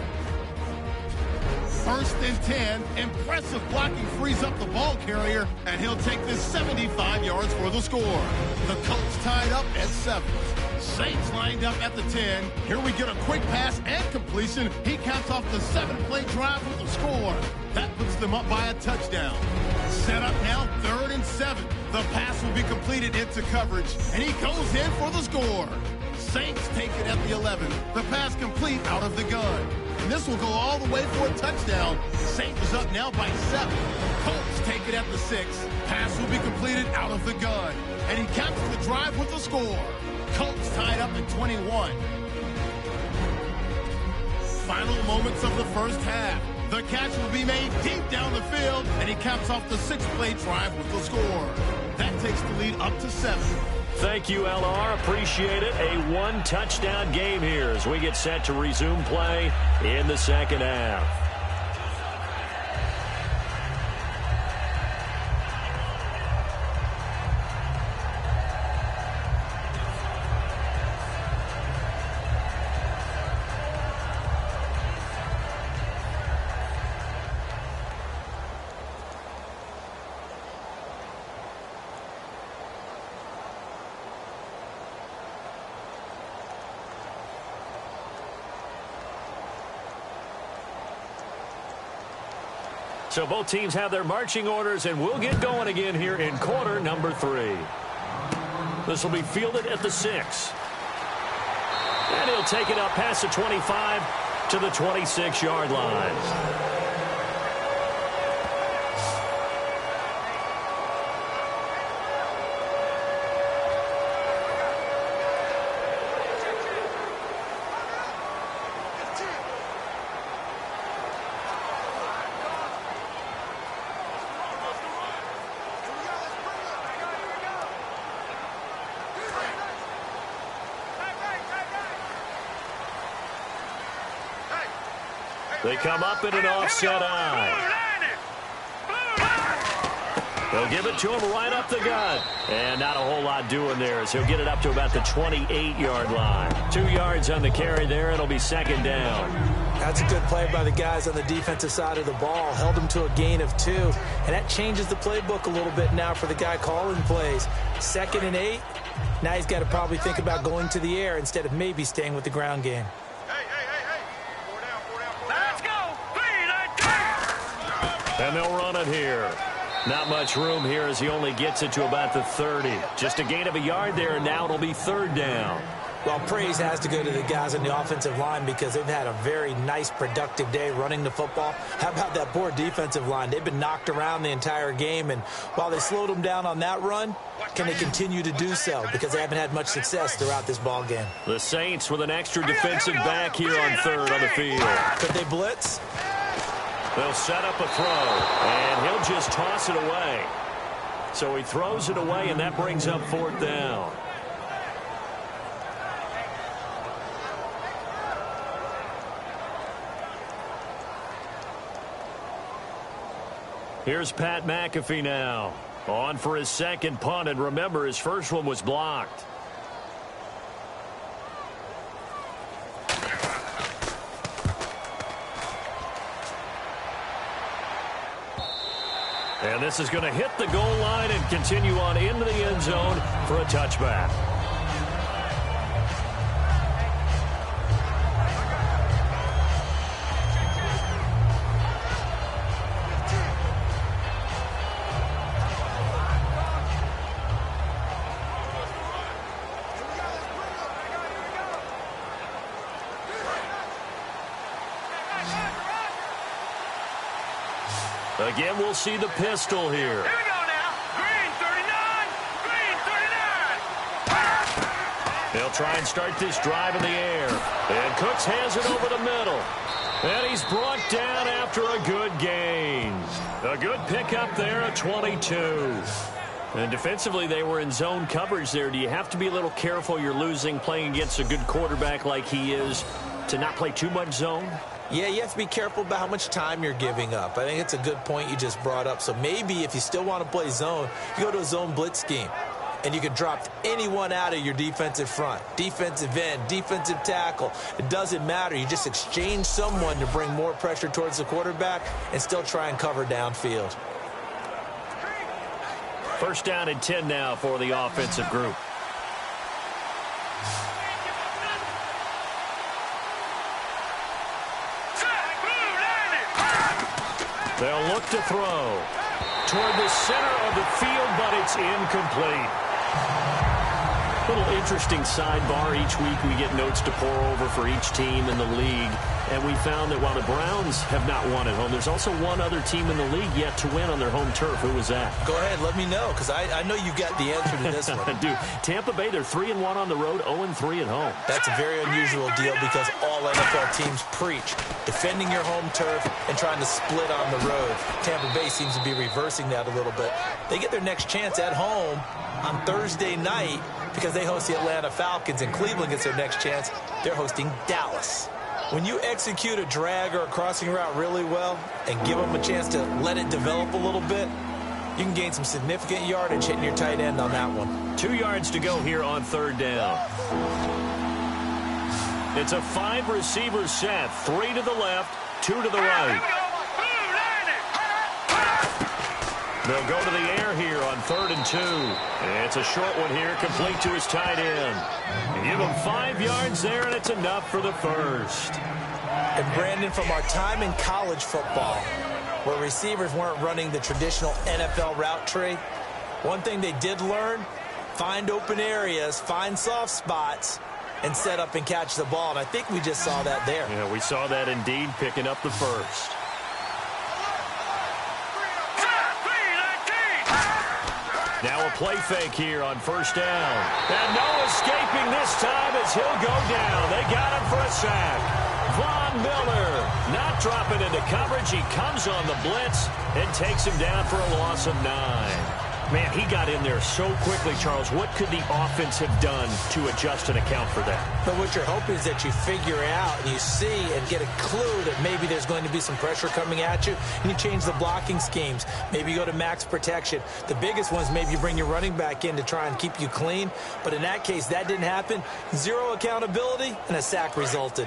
1st and 10. Impressive blocking frees up the ball carrier, and he'll take this 75 yards for the score. The Colts tied up at 7. Saints lined up at the 10. Here we get a quick pass and completion. He caps off the 7-play drive with the score. That puts them up by a touchdown. Set up now, 3rd and 7. The pass will be completed into coverage, and he goes in for the score. Saints take it at the 11. The pass complete out of the gun. And this will go all the way for a touchdown. Saints is up now by 7. Colts take it at the 6. Pass will be completed out of the gun. And he caps the drive with the score. Colts tied up at 21. Final moments of the first half. The catch will be made deep down the field, and he caps off the 6-play drive with the score. That takes the lead up to 7. Thank you, LR. Appreciate it. A one-touchdown game here as we get set to resume play in the second half. So both teams have their marching orders, and we'll get going again here in quarter number 3. This will be fielded at the 6. And he'll take it up past the 25 to the 26-yard line. They come up in an offset eye. They'll give it to him right up the gut. And not a whole lot doing there as he'll get it up to about the 28-yard line. 2 yards on the carry there. It'll be second down. That's a good play by the guys on the defensive side of the ball. Held them to a gain of 2. And that changes the playbook a little bit now for the guy calling plays. 2nd and 8. Now he's got to probably think about going to the air instead of maybe staying with the ground game. Hey. 4 down. Let's go. And they'll run it here. Not much room here as he only gets it to about the 30. Just a gain of a yard there, and now it'll be 3rd down. Well, praise has to go to the guys on the offensive line because they've had a very nice, productive day running the football. How about that poor defensive line? They've been knocked around the entire game, and while they slowed them down on that run, can they continue to do so? Because they haven't had much success throughout this ball game. The Saints with an extra defensive back here on 3rd on the field. Could they blitz? They'll set up a throw, and he'll just toss it away. So he throws it away, and that brings up 4th down. Here's Pat McAfee now. On for his second punt, and remember, his first one was blocked. And this is going to hit the goal line and continue on into the end zone for a touchback. Again, we'll see the pistol here. Here we go now. Green 39. Green 39. They'll try and start this drive in the air. And Cooks has it over the middle. And he's brought down after a good gain. A good pickup there at 22. And defensively, they were in zone coverage there. Do you have to be a little careful? You're losing playing against a good quarterback like he is to not play too much zone? Yeah, you have to be careful about how much time you're giving up. I think it's a good point you just brought up. So maybe if you still want to play zone, you go to a zone blitz scheme. And you can drop anyone out of your defensive front. Defensive end, defensive tackle. It doesn't matter. You just exchange someone to bring more pressure towards the quarterback and still try and cover downfield. 1st down and 10 now for the offensive group. They'll look to throw toward the center of the field, but it's incomplete. Little interesting sidebar. Each week we get notes to pour over for each team in the league. And we found that while the Browns have not won at home, there's also one other team in the league yet to win on their home turf. Who was that? Go ahead, let me know, because I know you got the answer to this one. Dude, Tampa Bay, they're 3-1 on the road, 0-3 at home. That's a very unusual deal because all NFL teams preach defending your home turf and trying to split on the road. Tampa Bay seems to be reversing that a little bit. They get their next chance at home on Thursday night because they host the Atlanta Falcons, and Cleveland gets their next chance. They're hosting Dallas. When you execute a drag or a crossing route really well and give them a chance to let it develop a little bit, you can gain some significant yardage hitting your tight end on that one. 2 yards to go here on 3rd down. It's a 5-receiver set. 3 to the left, 2 to the right. They'll go to the air here on 3rd and 2. It's a short one here, complete to his tight end. Give him 5 yards there, and it's enough for the first. And Brandon, from our time in college football, where receivers weren't running the traditional NFL route tree, one thing they did learn, find open areas, find soft spots, and set up and catch the ball. And I think we just saw that there. Yeah, we saw that indeed, picking up the first. Now a play fake here on 1st down. And no escaping this time as he'll go down. They got him for a sack. Von Miller not dropping into coverage. He comes on the blitz and takes him down for a loss of 9. Man, he got in there so quickly, Charles. What could the offense have done to adjust and account for that? But what you're hoping is that you figure out and you see and get a clue that maybe there's going to be some pressure coming at you, and you change the blocking schemes. Maybe you go to max protection. The biggest one is maybe you bring your running back in to try and keep you clean. But in that case, that didn't happen. Zero accountability, and a sack resulted.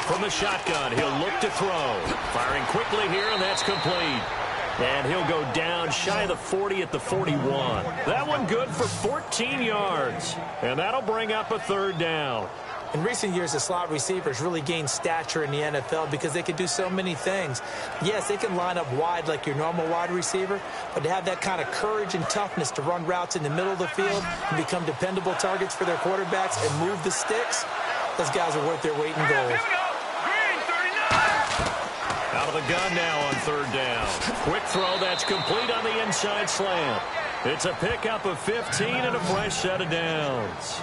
From the shotgun, he'll look to throw. Firing quickly here, and that's complete. And he'll go down shy of the 40 at the 41. That one good for 14 yards. And that'll bring up a third down. In recent years, the slot receivers really gained stature in the NFL because they can do so many things. Yes, they can line up wide like your normal wide receiver, but to have that kind of courage and toughness to run routes in the middle of the field and become dependable targets for their quarterbacks and move the sticks, those guys are worth their weight in gold. Out of the gun now on third down. Quick throw, that's complete on the inside slant. It's a pickup of 15 and a fresh set of downs.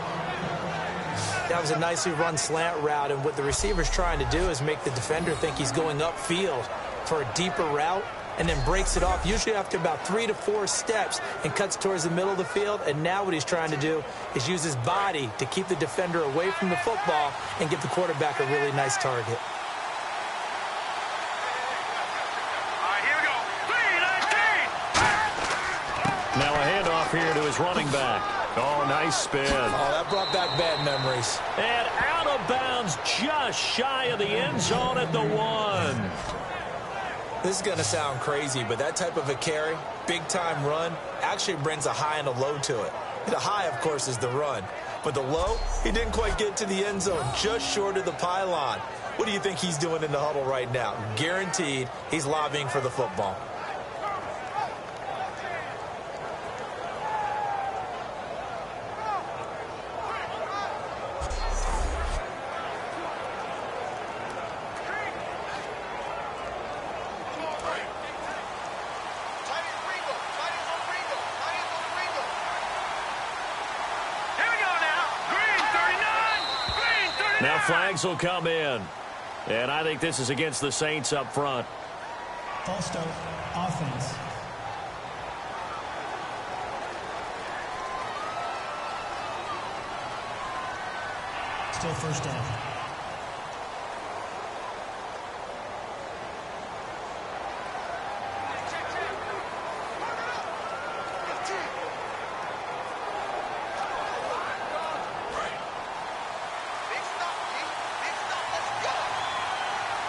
That was a nicely run slant route, and what the receiver's trying to do is make the defender think he's going upfield for a deeper route and then breaks it off, usually after about 3 to 4 steps, and cuts towards the middle of the field. And now what he's trying to do is use his body to keep the defender away from the football and give the quarterback a really nice target. Now a handoff here to his running back. Oh, nice spin. Oh, that brought back bad memories. And out of bounds just shy of the end zone at the 1. This is going to sound crazy, but that type of a carry, big-time run, actually brings a high and a low to it. The high, of course, is the run. But the low, he didn't quite get to the end zone, just short of the pylon. What do you think he's doing in the huddle right now? Guaranteed he's lobbying for the football. Now flags will come in. And I think this is against the Saints up front. False start, offense. Still first down.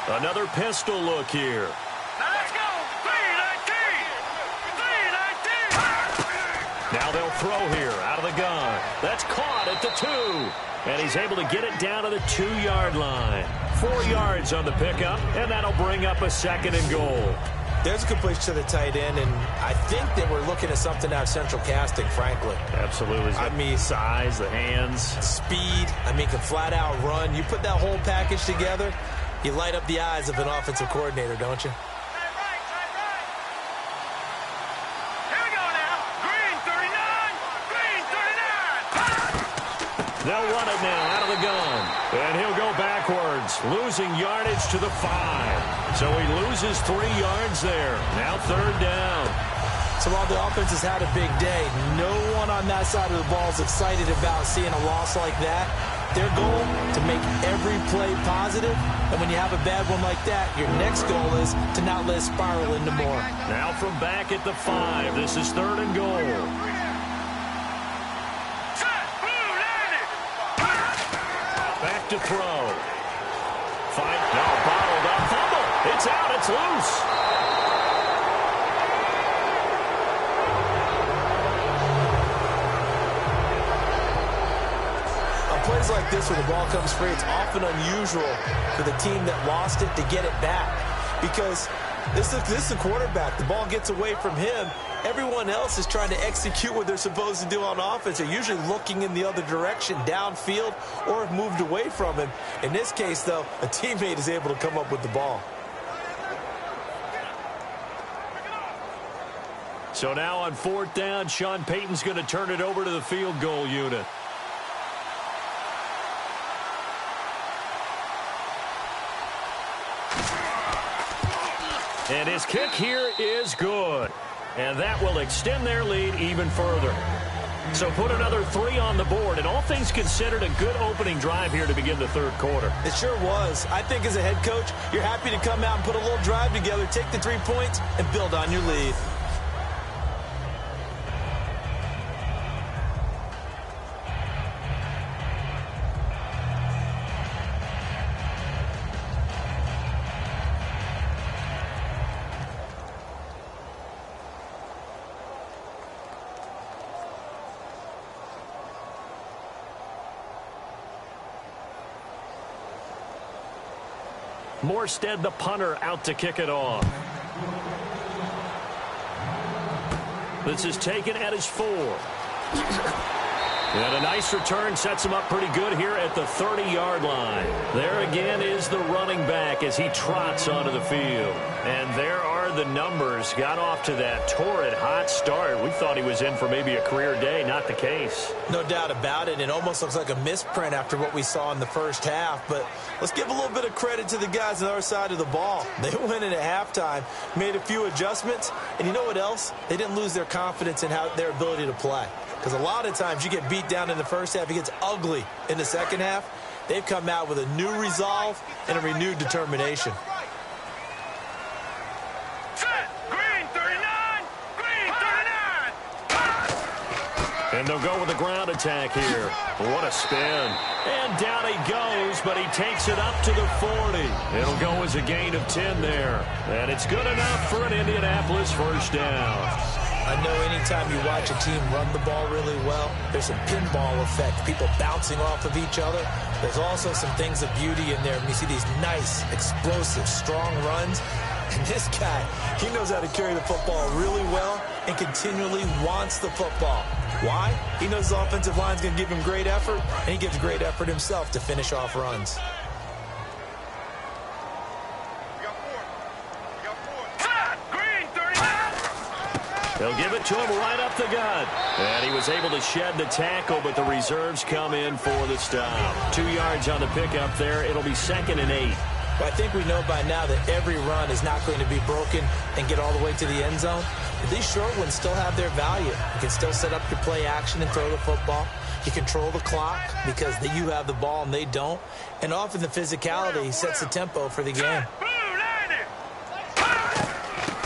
Another pistol look here. Now let's go. 3-19. Now they'll throw here out of the gun. That's caught at the 2. And he's able to get it down to the 2-yard line. 4 yards on the pickup, and that'll bring up a 2nd and goal. There's a completion to the tight end, and I think that we're looking at something out of central casting, frankly. Absolutely. I mean, size, the hands. Speed, can flat out run. You put that whole package together, you light up the eyes of an offensive coordinator, don't you? They'll run it now out of the gun. And he'll go backwards, losing yardage to the 5. So he loses 3 yards there. Now third down. So while the offense has had a big day, no one on that side of the ball is excited about seeing a loss like that. Their goal, to make every play positive. And when you have a bad one like that, your next goal is to not let it spiral into more. Now from back at the 5, this is 3rd and goal. Back to throw. Bottled up. Fumble. It's out. It's loose. On plays like this where the ball comes free, it's often unusual for the team that lost it to get it back. Because this is the quarterback. The ball gets away from him. Everyone else is trying to execute what they're supposed to do on offense. They're usually looking in the other direction, downfield, or have moved away from him. In this case, though, a teammate is able to come up with the ball. So now on 4th down, Sean Payton's going to turn it over to the field goal unit. And his kick here is good. And that will extend their lead even further. So put another 3 on the board, and all things considered, a good opening drive here to begin the third quarter. It sure was. I think as a head coach, you're happy to come out and put a little drive together, take the 3 points, and build on your lead. Morstead, the punter, out to kick it off. This is taken at his 4. And a nice return sets him up pretty good here at the 30-yard line. There again is the running back as he trots onto the field. And there are the numbers. Got off to that torrid hot start. We thought he was in for maybe a career day. Not the case. No doubt about it. It almost looks like a misprint after what we saw in the first half. But let's give a little bit of credit to the guys on the other side of the ball. They went in at halftime, made a few adjustments. And you know what else? They didn't lose their confidence in their ability to play. Because a lot of times you get beat down in the first half, it gets ugly in the second half. They've come out with a new resolve and a renewed determination. Green 39! Green 39! And they'll go with a ground attack here. What a spin. And down he goes, but he takes it up to the 40. It'll go as a gain of 10 there. And it's good enough for an Indianapolis first down. I know anytime you watch a team run the ball really well, there's some pinball effect, people bouncing off of each other. There's also some things of beauty in there. You see these nice, explosive, strong runs. And this guy, he knows how to carry the football really well and continually wants the football. Why? He knows the offensive line's going to give him great effort, and he gives great effort himself to finish off runs. They'll give it to him right up the gut. And he was able to shed the tackle, but the reserves come in for the stop. 2 yards on the pickup there. It'll be 2nd and 8. But I think we know by now that every run is not going to be broken and get all the way to the end zone. But these short ones still have their value. You can still set up your play action and throw the football. You control the clock because you have the ball and they don't. And often the physicality sets the tempo for the game.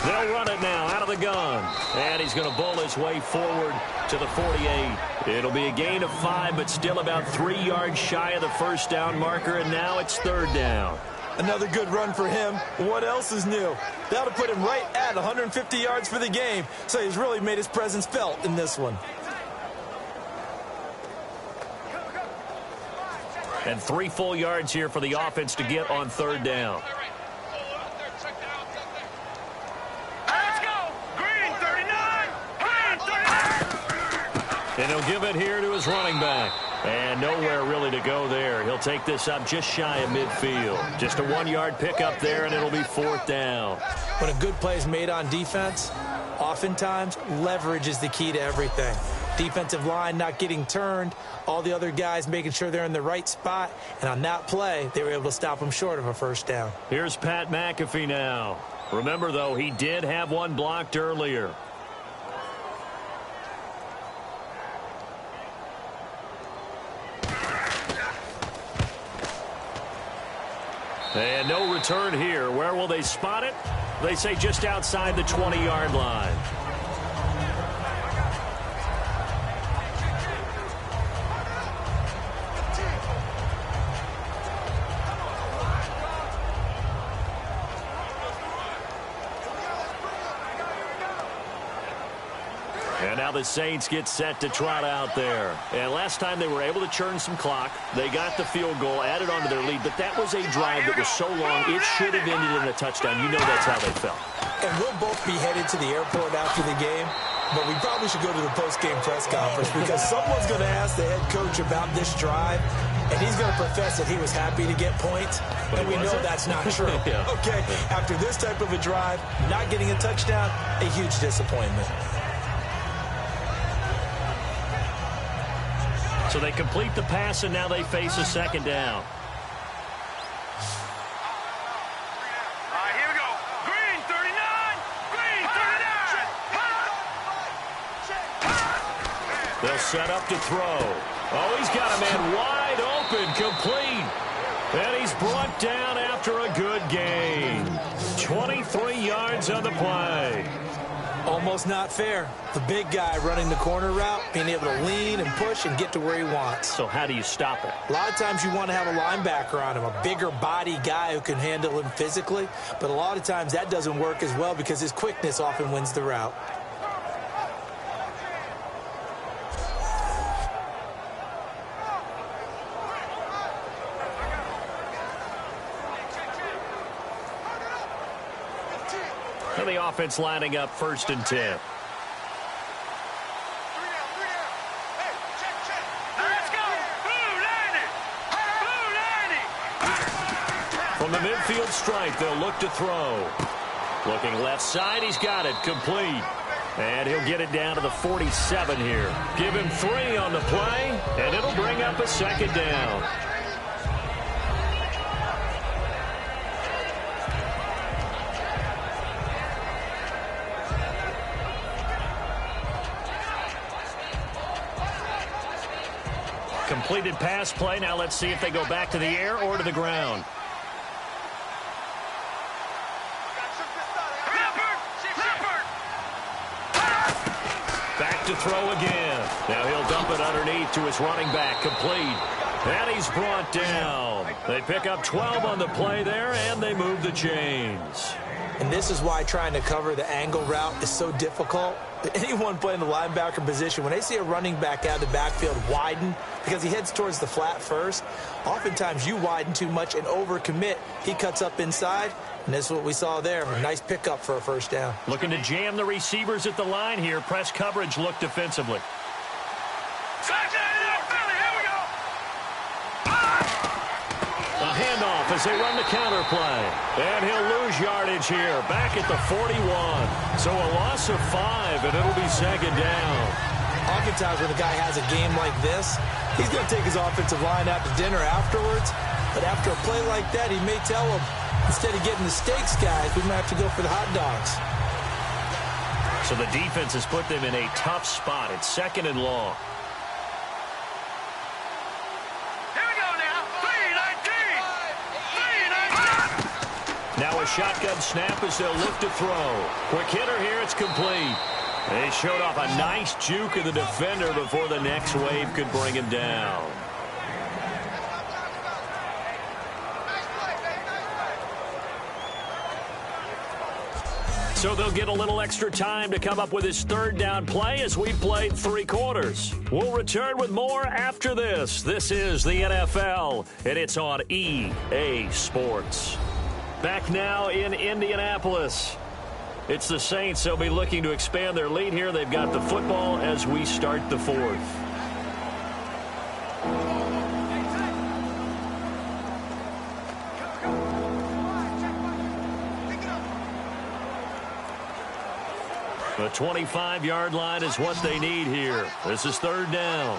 They'll run it now out of the gun. And he's going to bull his way forward to the 48. It'll be a gain of 5, but still about 3 yards shy of the first down marker, and now it's 3rd down. Another good run for him. What else is new? That'll put him right at 150 yards for the game, so he's really made his presence felt in this one. And 3 full yards here for the offense to get on 3rd down. And he'll give it here to his running back. And nowhere really to go there. He'll take this up just shy of midfield. Just a 1-yard pickup there, and it'll be 4th down. When a good play is made on defense, oftentimes leverage is the key to everything. Defensive line not getting turned, all the other guys making sure they're in the right spot. And on that play, they were able to stop him short of a first down. Here's Pat McAfee now. Remember, though, he did have one blocked earlier. And no return here. Where will they spot it? They say just outside the 20-yard line. And now the Saints get set to trot out there. And last time they were able to churn some clock. They got the field goal, added on to their lead. But that was a drive that was so long, it should have ended in a touchdown. You know that's how they felt. And we'll both be headed to the airport after the game. But we probably should go to the post-game press conference because someone's going to ask the head coach about this drive. And he's going to profess that he was happy to get points. And we know that's not true. Yeah. Okay, after this type of a drive, not getting a touchdown, a huge disappointment. So they complete the pass, and now they face a 2nd down. Here we go. Green 39! They'll set up to throw. Oh, he's got a man wide open, complete. And he's brought down after a good gain. 23 yards on the play. Almost not fair. The big guy running the corner route, being able to lean and push and get to where he wants. So how do you stop it? A lot of times you want to have a linebacker on him, a bigger body guy who can handle him physically. But a lot of times that doesn't work as well because his quickness often wins the route. And the offense lining up 1st and 10. 3 down. Hey, check. Now let's go. Blue 90. From the midfield stripe, they'll look to throw. Looking left side, he's got it. Complete. And he'll get it down to the 47 here. Give him 3 on the play, and it'll bring up a 2nd down. Completed pass play. Now let's see if they go back to the air or to the ground. Back to throw again. Now he'll dump it underneath to his running back. Complete. And he's brought down. They pick up 12 on the play there, and they move the chains. And this is why trying to cover the angle route is so difficult. Anyone playing the linebacker position, when they see a running back out of the backfield widen because he heads towards the flat first, oftentimes you widen too much and overcommit. He cuts up inside, and this is what we saw there. A nice pickup for a 1st down. Looking to jam the receivers at the line here. Press coverage look defensively. A handoff as they run the counter play. And he'll lose yardage here. Back at the 41. So a loss of 5, and it'll be 2nd down. Oftentimes when a guy has a game like this, he's going to take his offensive line out to dinner afterwards. But after a play like that, he may tell them, instead of getting the steaks, guys, we might have to go for the hot dogs. So the defense has put them in a tough spot. It's 2nd and long. Now a shotgun snap as they'll look to throw. Quick hitter here, it's complete. They showed off a nice juke of the defender before the next wave could bring him down. So they'll get a little extra time to come up with his 3rd down play as we played 3 quarters. We'll return with more after this. This is the NFL, and it's on EA Sports. Back now in Indianapolis. It's the Saints. They'll be looking to expand their lead here. They've got the football as we start the 4th. The 25-yard line is what they need here. This is 3rd down.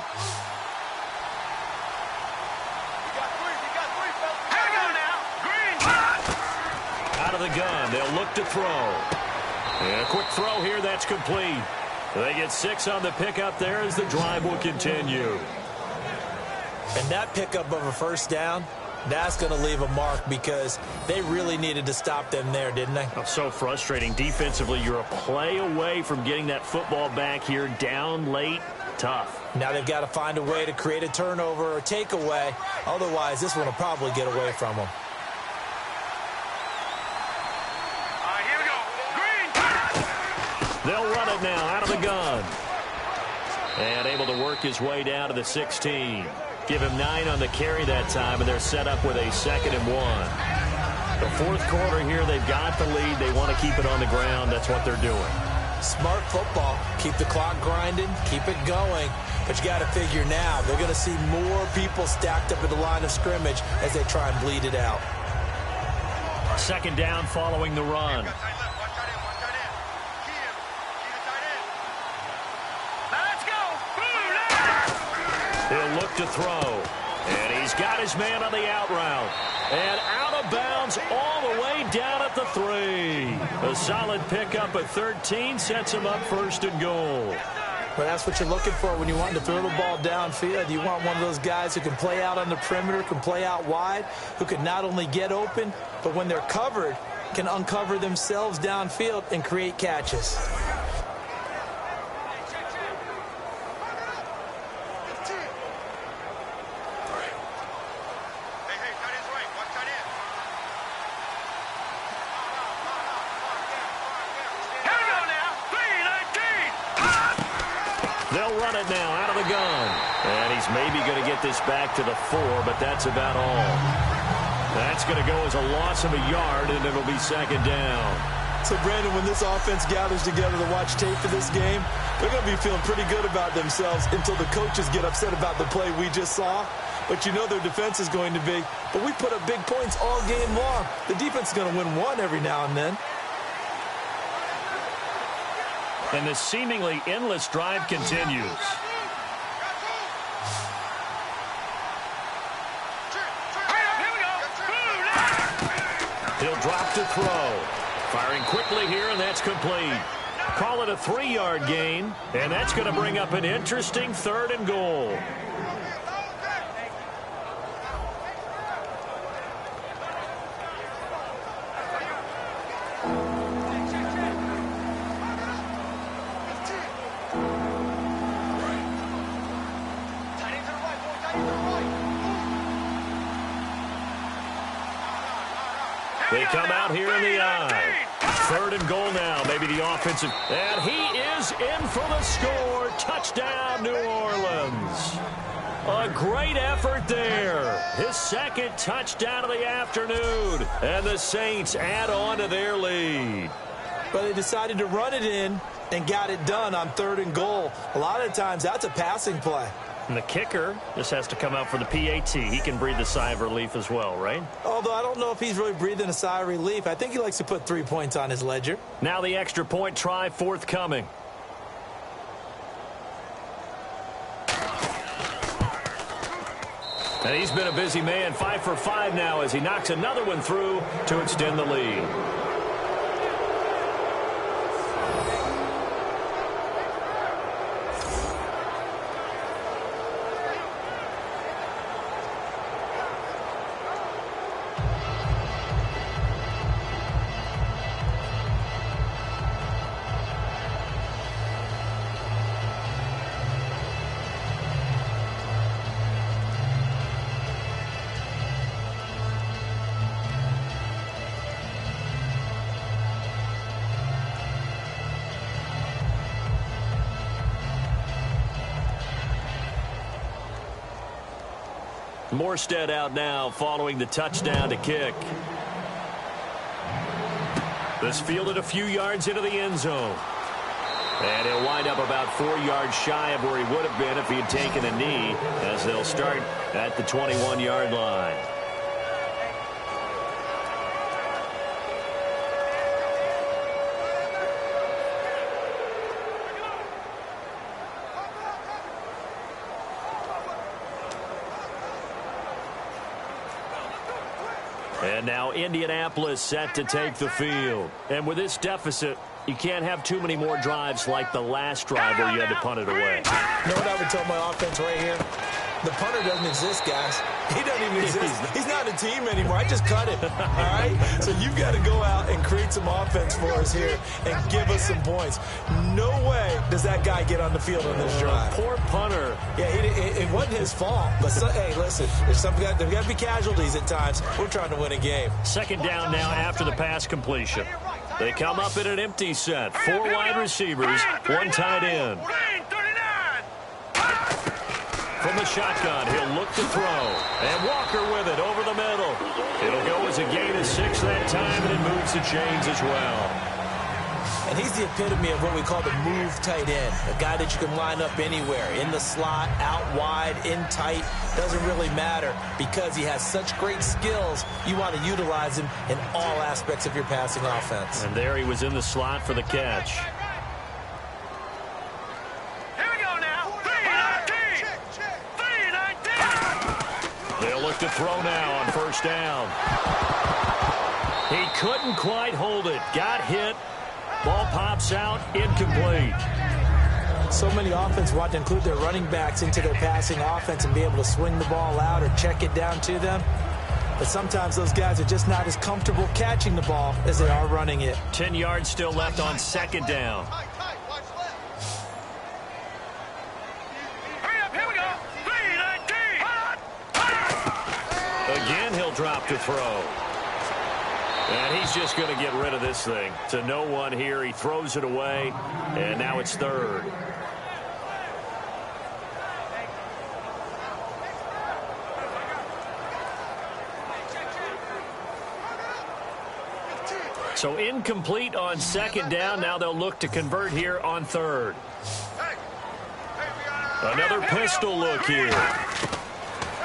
Out of the gun, they'll look to throw. And a quick throw here, that's complete. They get 6 on the pickup there as the drive will continue. And that pickup of a 1st down, that's going to leave a mark because they really needed to stop them there, didn't they? Oh, so frustrating. Defensively, you're a play away from getting that football back here down late. Tough. Now they've got to find a way to create a turnover or takeaway. Otherwise, this one will probably get away from them. They'll run it now out of the gun. And able to work his way down to the 16. Give him 9 on the carry that time, and they're set up with a 2nd and 1. The 4th quarter here, they've got the lead. They want to keep it on the ground. That's what they're doing. Smart football. Keep the clock grinding. Keep it going. But you got to figure now, they're going to see more people stacked up at the line of scrimmage as they try and bleed it out. 2nd down following the run. He'll look to throw. And he's got his man on the out route. And out of bounds all the way down at the 3. A solid pickup at 13 sets him up 1st and goal. Well, that's what you're looking for when you want to throw the ball downfield. You want one of those guys who can play out on the perimeter, can play out wide, who can not only get open, but when they're covered, can uncover themselves downfield and create catches. They'll run it now out of the gun. And he's maybe going to get this back to the 4, but that's about all. That's going to go as a loss of a yard, and it'll be second down. So, Brandon, when this offense gathers together to watch tape for this game, they're going to be feeling pretty good about themselves until the coaches get upset about the play we just saw. But you know their defense is going to be. But we put up big points all game long. The defense is going to win one every now and then. And the seemingly endless drive continues. He'll drop to throw. Firing quickly here, and that's complete. Call it a 3-yard gain, and that's going to bring up an interesting 3rd and goal. They come out here in the eye. 3rd and goal now. Maybe the offensive. And he is in for the score. Touchdown, New Orleans. A great effort there. His 2nd touchdown of the afternoon. And the Saints add on to their lead. But they decided to run it in and got it done on 3rd and goal. A lot of times that's a passing play. And the kicker just has to come out for the PAT. He can breathe a sigh of relief as well, right? Although I don't know if he's really breathing a sigh of relief. I think he likes to put 3 points on his ledger. Now the extra point try forthcoming. And he's been a busy man, 5 for 5 now as he knocks another one through to extend the lead. Morstead out now following the touchdown to kick. This fielded a few yards into the end zone. And he'll wind up about 4 yards shy of where he would have been if he had taken a knee, as they'll start at the 21-yard line. And now Indianapolis set to take the field. And with this deficit, you can't have too many more drives like the last drive where you had to punt it away. You know what I would tell my offense right here? The punter doesn't exist, guys. He doesn't even exist. He's not a team anymore. I just cut him, all right? So you've got to go out and create some offense for us here and give us some points. No way does that guy get on the field on this drive. Poor punter. Yeah, it wasn't his fault. But, hey, listen, there's got to be casualties at times. We're trying to win a game. Second down now after the pass completion. They come up in an empty set. 4 wide receivers, 1 tight end. From the shotgun, he'll look to throw. And Walker with it over the middle. It'll go as a gain of 6 that time, and it moves the chains as well. And he's the epitome of what we call the move tight end. A guy that you can line up anywhere. In the slot, out wide, in tight. Doesn't really matter because he has such great skills. You want to utilize him in all aspects of your passing offense. And there he was in the slot for the catch. They'll look to throw now on first down. He couldn't quite hold it. Got hit. Ball pops out. Incomplete. So many offenses want to include their running backs into their passing offense and be able to swing the ball out or check it down to them. But sometimes those guys are just not as comfortable catching the ball as they are running it. 10 yards still left on second down. Here we go. 3-19. Again, he'll drop to throw. And he's just going to get rid of this thing. To no one here. He throws it away. And now it's third. So incomplete on second down. Now they'll look to convert here on third. Another pistol look here.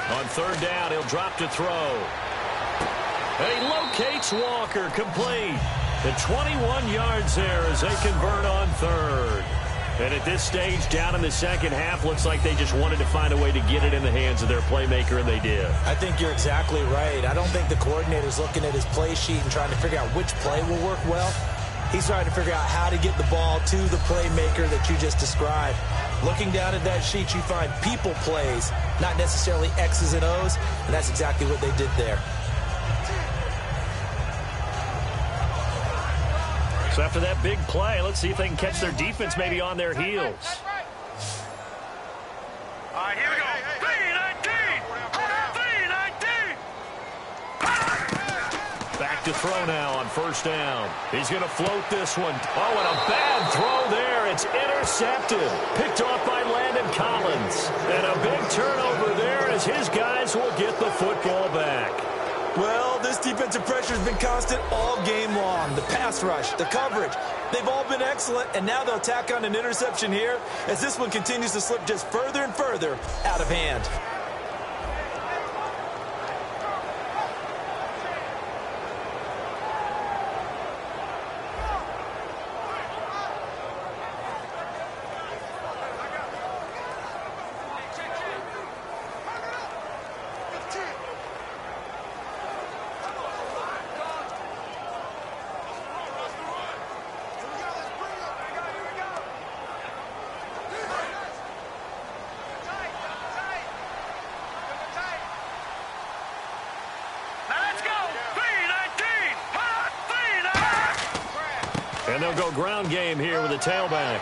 On third down, he'll drop to throw. And he locates Walker, complete. The 21 yards there as they convert on third. And at this stage, down in the second half, looks like they just wanted to find a way to get it in the hands of their playmaker, and they did. I think you're exactly right. I don't think the coordinator's looking at his play sheet and trying to figure out which play will work well. He's trying to figure out how to get the ball to the playmaker that you just described. Looking down at that sheet, you find people plays, not necessarily X's and O's, and that's exactly what they did there. So after that big play, let's see if they can catch their defense maybe on their heels. All right, here we go. 3-19. Back to throw now on first down. He's going to float this one. Oh, and a bad throw there. It's intercepted. Picked off by Landon Collins. And a big turnover there as his guys will get the football back. Well, this defensive pressure has been constant all game long. The pass rush, the coverage, they've all been excellent, and now they'll tack on an interception here as this one continues to slip just further and further out of hand. And they'll go ground game here with a tailback.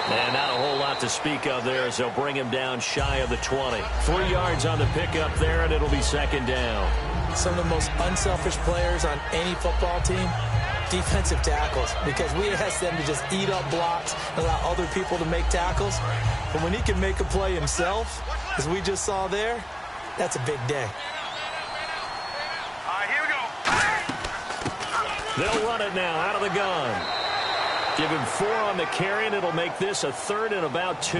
And not a whole lot to speak of there as they'll bring him down shy of the 20. 3 yards on the pickup there, and it'll be second down. Some of the most unselfish players on any football team, defensive tackles, because we ask them to just eat up blocks and allow other people to make tackles. But when he can make a play himself, as we just saw there, that's a big day. All right, here we go. They'll run it now out of the gun. Give him 4 on the carry, and it'll make this a third and about 2.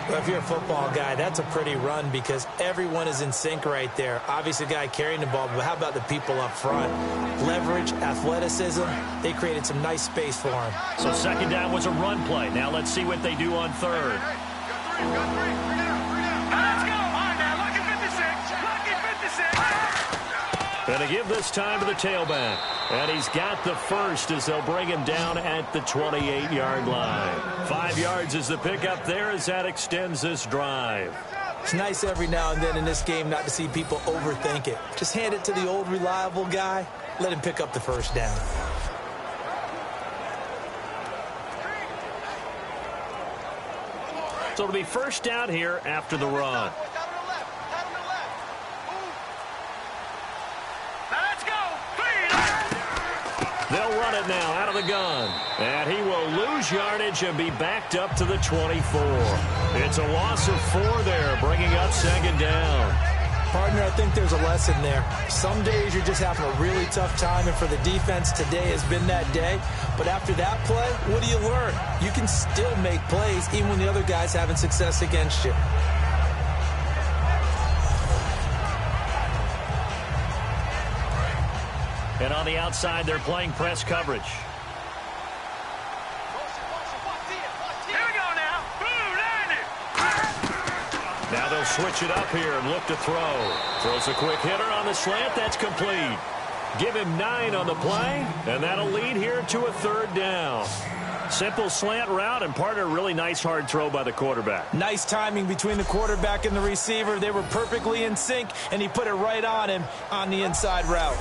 Well, if you're a football guy, that's a pretty run because everyone is in sync right there. Obviously, the guy carrying the ball, but how about the people up front? Leverage, athleticism, they created some nice space for him. So second down was a run play. Now let's see what they do on third. Got 3. Let's go. All right, now, lucky 56. Lucky 56. And to give this time to the tailback. And he's got the first as they'll bring him down at the 28-yard line. 5 yards is the pickup there as that extends this drive. It's nice every now and then in this game not to see people overthink it. Just hand it to the old reliable guy. Let him pick up the first down. So it'll be first down here after the run. They'll run it now out of the gun. And he will lose yardage and be backed up to the 24. It's a loss of 4 there, bringing up second down. Partner, I think there's a lesson there. Some days you're just having a really tough time, and for the defense, today has been that day. But after that play, what do you learn? You can still make plays even when the other guy's having success against you. And on the outside, they're playing press coverage. Here we go now. Now they'll switch it up here and look to throw. Throws a quick hitter on the slant. That's complete. Give him 9 on the play, and that'll lead here to a third down. Simple slant route, and partner, really nice hard throw by the quarterback. Nice timing between the quarterback and the receiver. They were perfectly in sync, and he put it right on him on the inside route.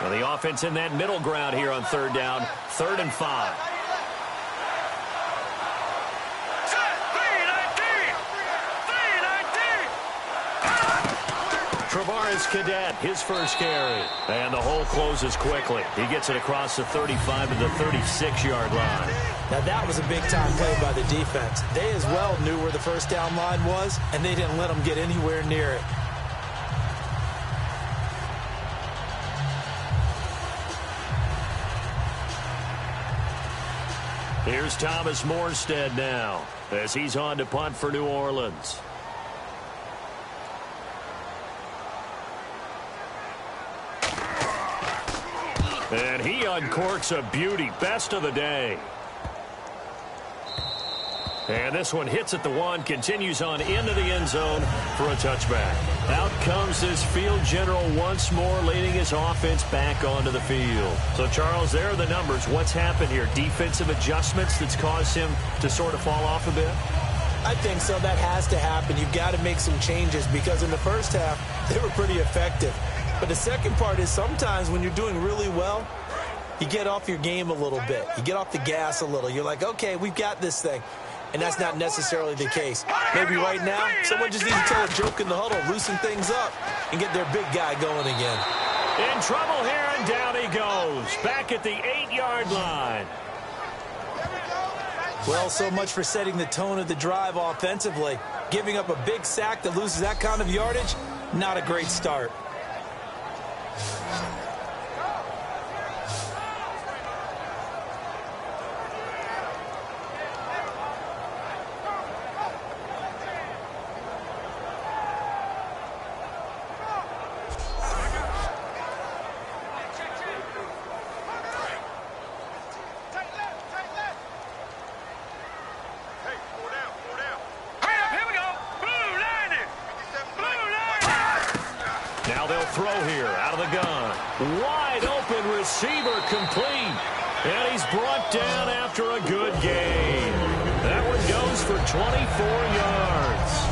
Well, the offense in that middle ground here on third down, 3rd and 5. Travaris Cadet, his first carry. And the hole closes quickly. He gets it across the 35 to the 36-yard line. Now, that was a big-time play by the defense. They as well knew where the first down line was, and they didn't let them get anywhere near it. Here's Thomas Morstead now as he's on to punt for New Orleans. And he uncorks a beauty. Best of the day. And this one hits at the 1, continues on into the end zone for a touchback. Out comes this field general once more, leading his offense back onto the field. So, Charles, there are the numbers. What's happened here? Defensive adjustments that's caused him to sort of fall off a bit? I think so. That has to happen. You've got to make some changes because in the first half, they were pretty effective. But the second part is sometimes when you're doing really well, you get off your game a little bit. You get off the gas a little. You're like, okay, we've got this thing. And that's not necessarily the case. Maybe right now, someone just needs to tell a joke in the huddle, loosen things up, and get their big guy going again. In trouble here, and down he goes. Back at the 8-yard line. Well, so much for setting the tone of the drive offensively. Giving up a big sack that loses that kind of yardage, not a great start. Receiver complete, and he's brought down after a good gain. That one goes for 24 yards.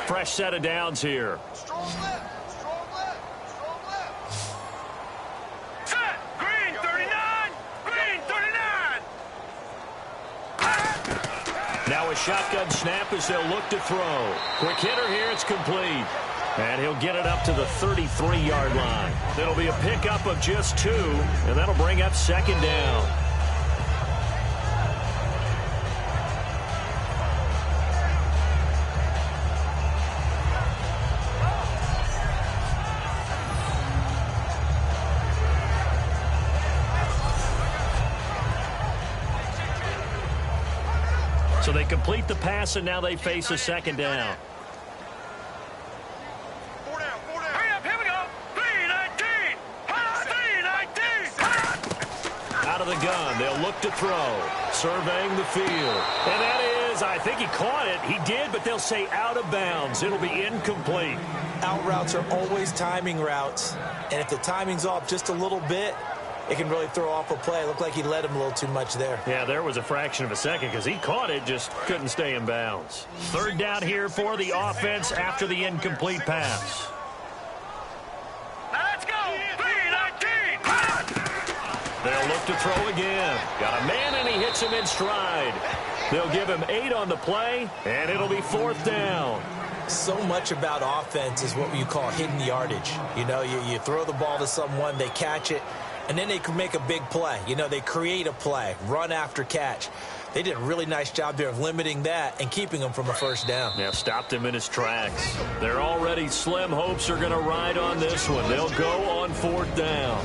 Fresh set of downs here. Strong left, strong left, strong left. Set, green 39, green 39. Now a shotgun snap as they'll look to throw. Quick hitter here, it's complete. And he'll get it up to the 33-yard line. It'll be a pickup of just 2, and that'll bring up 2nd down. So they complete the pass, and now they face a 2nd down. 4 down, 4 down. Hurry up, here we go. 319. 319. Out of the gun, they'll look to throw. Surveying the field. And that is, I think he caught it. He did, but they'll say out of bounds. It'll be incomplete. Out routes are always timing routes. And if the timing's off just a little bit, it can really throw off a play. It looked like he led him a little too much there. Yeah, there was a fraction of a second because he caught it, just couldn't stay in bounds. 3rd down here for the offense after the incomplete pass. Now let's go. 319. They'll look to throw again. Got a man, and he hits him in stride. They'll give him 8 on the play, and it'll be 4th down. So much about offense is what you call hidden yardage. You know, you throw the ball to someone, they catch it, and then they can make a big play. You know, they create a play, run after catch. They did a really nice job there of limiting that and keeping him from a 1st down. Yeah, stopped him in his tracks. Their already slim hopes are going to ride on this one. They'll go on 4th down.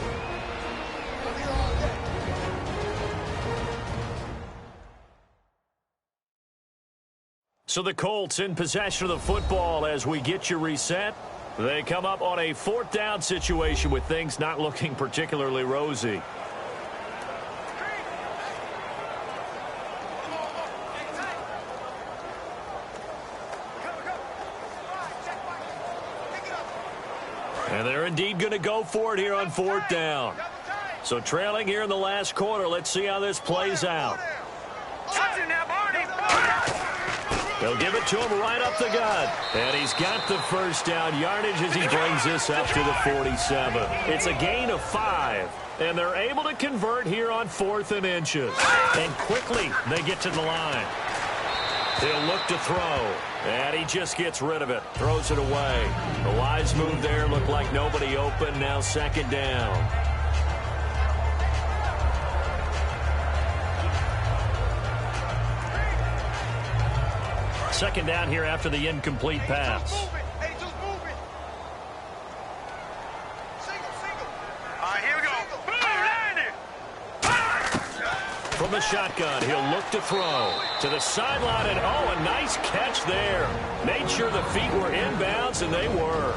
So the Colts in possession of the football as we get you reset. They come up on a 4th down situation with things not looking particularly rosy. And they're indeed going to go for it here on 4th down. So trailing here in the last quarter. Let's see how this plays out. They'll give it to him right up the gut. And he's got the first down yardage as he brings this up to the 47. It's a gain of 5. And they're able to convert here on 4th and inches. And quickly they get to the line. He'll look to throw. And he just gets rid of it. Throws it away. The wise move there. Looked like nobody open. Now 2nd down. Second down here after the incomplete pass. Hey, just move it. Single. All right, here we go. From the shotgun, he'll look to throw to the sideline, and a nice catch there. Made sure the feet were inbounds, and they were.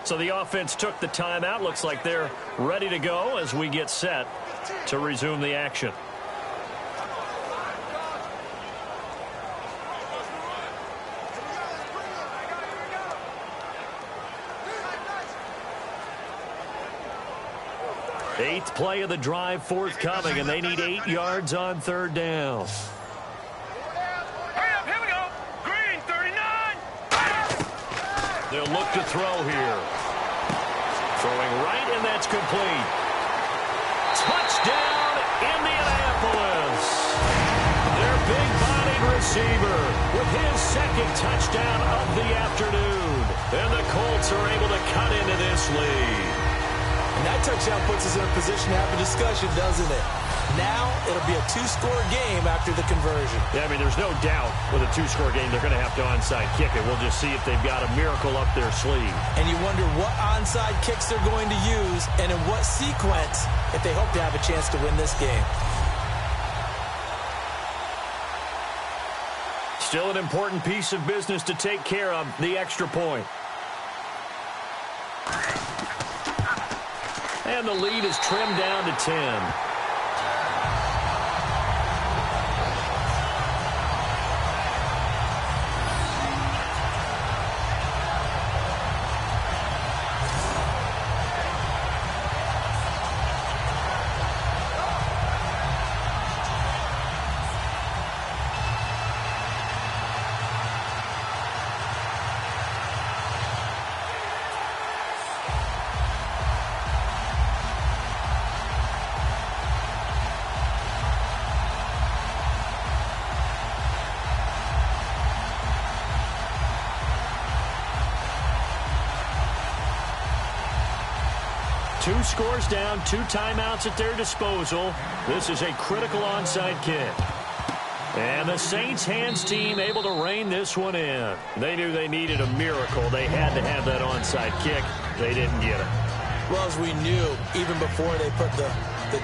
So the offense took the timeout. Looks like they're ready to go as we get set to resume the action. Eighth play of the drive forthcoming, and they need 8 yards on 3rd down. Hurry up, here we go. Green, 39. They'll look to throw here. Throwing right, and that's complete. Touchdown, Indianapolis. Their big-bodied receiver with his 2nd touchdown of the afternoon. And the Colts are able to cut into this lead. And that touchdown puts us in a position to have a discussion, doesn't it? Now it'll be a 2-score game after the conversion. Yeah, I mean, there's no doubt with a 2-score game they're going to have to onside kick it. We'll just see if they've got a miracle up their sleeve. And you wonder what onside kicks they're going to use and in what sequence if they hope to have a chance to win this game. Still an important piece of business to take care of, the extra point. And the lead is trimmed down to 10. Two scores down, 2 timeouts at their disposal. This is a critical onside kick. And the Saints hands team able to rein this one in. They knew they needed a miracle. They had to have that onside kick. They didn't get it. Well, as we knew, even before they put the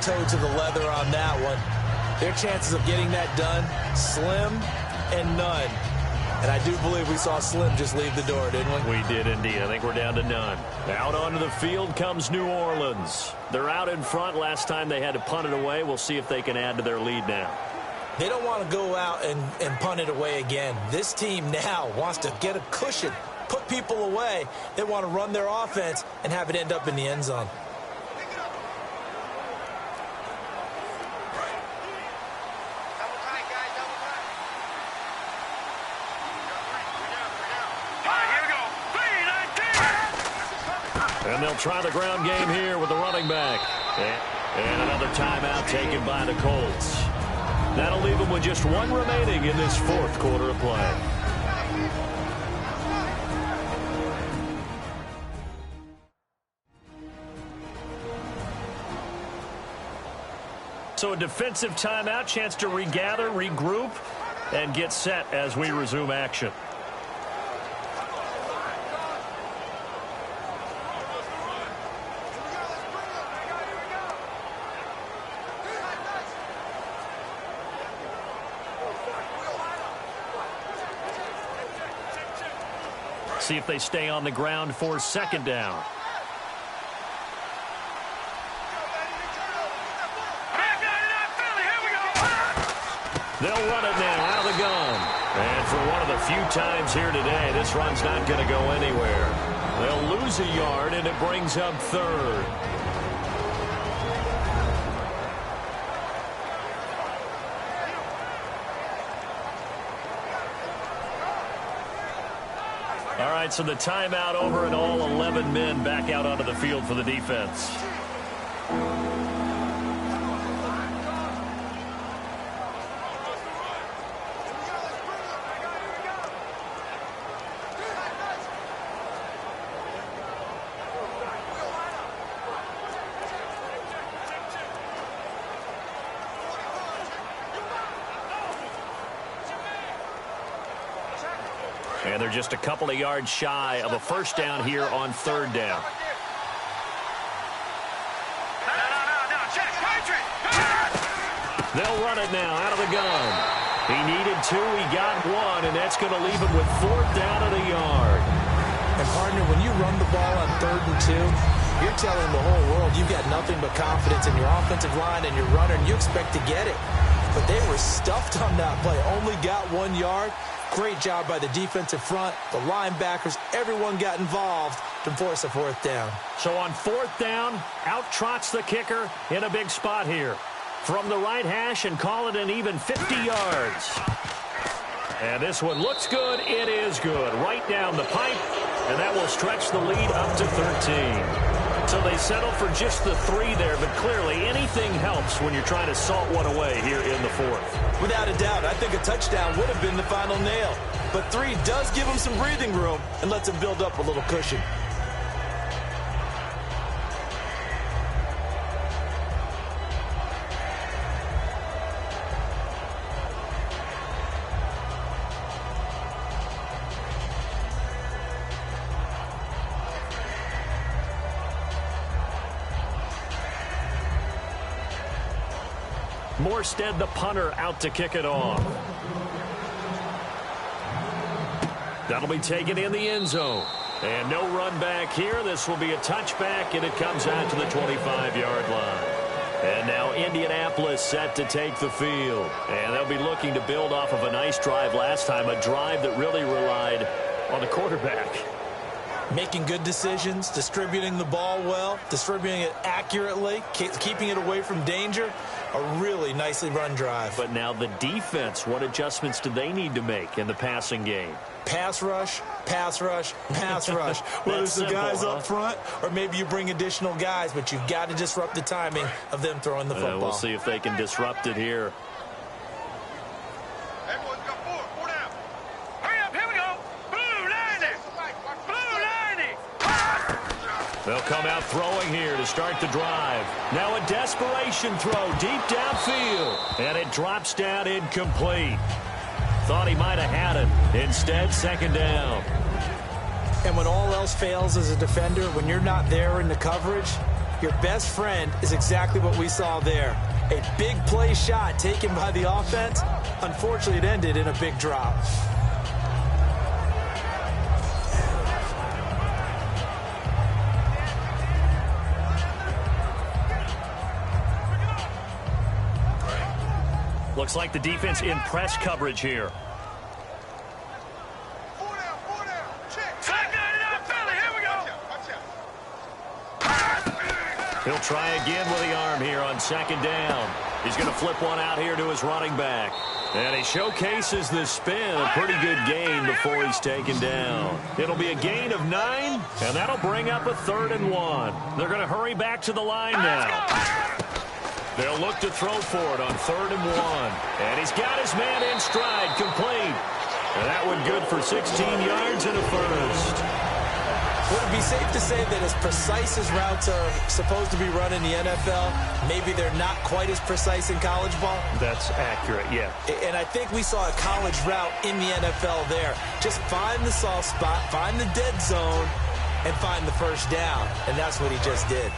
toe to the leather on that one, their chances of getting that done, slim and none. And I do believe we saw Slim just leave the door, didn't we? We did indeed. I think we're down to none. Out onto the field comes New Orleans. They're out in front. Last time they had to punt it away. We'll see if they can add to their lead now. They don't want to go out and punt it away again. This team now wants to get a cushion, put people away. They want to run their offense and have it end up in the end zone. And they'll try the ground game here with the running back. And another timeout taken by the Colts. That'll leave them with just 1 remaining in this 4th quarter of play. So a defensive timeout, chance to regather, regroup, and get set as we resume action. See if they stay on the ground for second down. They'll run it now out of the gun. And for one of the few times here today, this run's not going to go anywhere. They'll lose a yard, and it brings up third. All right, so the timeout over, and all 11 men back out onto the field for the defense. And they're just a couple of yards shy of a first down here on third down. They'll run it now out of the gun. He needed two, he got one, and that's going to leave him with fourth down at a yard. And, partner, when you run the ball on 3rd and 2, you're telling the whole world you've got nothing but confidence in your offensive line and your runner, and you expect to get it. But they were stuffed on that play, only got 1 yard. Great job by the defensive front, the linebackers, everyone got involved to force a fourth down. So on fourth down, out trots the kicker in a big spot here. From the right hash and call it an even 50 yards. And this one looks good. It is good. Right down the pipe, and that will stretch the lead up to 13. So they settle for just the 3 there, but clearly anything helps when you're trying to salt one away here in the 4th. Without a doubt, I think a touchdown would have been the final nail. But 3 does give them some breathing room and lets them build up a little cushion. Morstead, the punter, out to kick it off. That'll be taken in the end zone. And no run back here. This will be a touchback, and it comes out to the 25-yard line. And now Indianapolis set to take the field. And they'll be looking to build off of a nice drive last time, a drive that really relied on the quarterback. Making good decisions, distributing the ball well, distributing it accurately, keeping it away from danger. A really nicely run drive. But now the defense, what adjustments do they need to make in the passing game? Pass rush, pass rush, pass rush. Whether it's the guys up front or maybe you bring additional guys, but you've got to disrupt the timing of them throwing the football. We'll see if they can disrupt it here. Everyone's got 4 down. Hurry up, here we go. Blue 90. Blue 90. They'll come out throwing here to start the drive. Now a desperation throw deep downfield. And it drops down incomplete. Thought he might have had it. Instead, second down. And when all else fails as a defender, when you're not there in the coverage, your best friend is exactly what we saw there. A big play shot taken by the offense. Unfortunately, it ended in a big drop. Looks like the defense in press coverage here. 4 down. Check. Check 99, Philly. Here we go. He'll try again with the arm here on second down. He's going to flip one out here to his running back. And he showcases the spin. A pretty good gain before he's taken down. It'll be a gain of 9, and that'll bring up a 3rd and 1. They're going to hurry back to the line now. They'll look to throw for it on 3rd and 1. And he's got his man in stride, complete. And that one good for 16 yards and a first. Would it be safe to say that as precise as routes are supposed to be run in the NFL, maybe they're not quite as precise in college ball? That's accurate, yeah. And I think we saw a college route in the NFL there. Just find the soft spot, find the dead zone, and find the first down. And that's what he just did.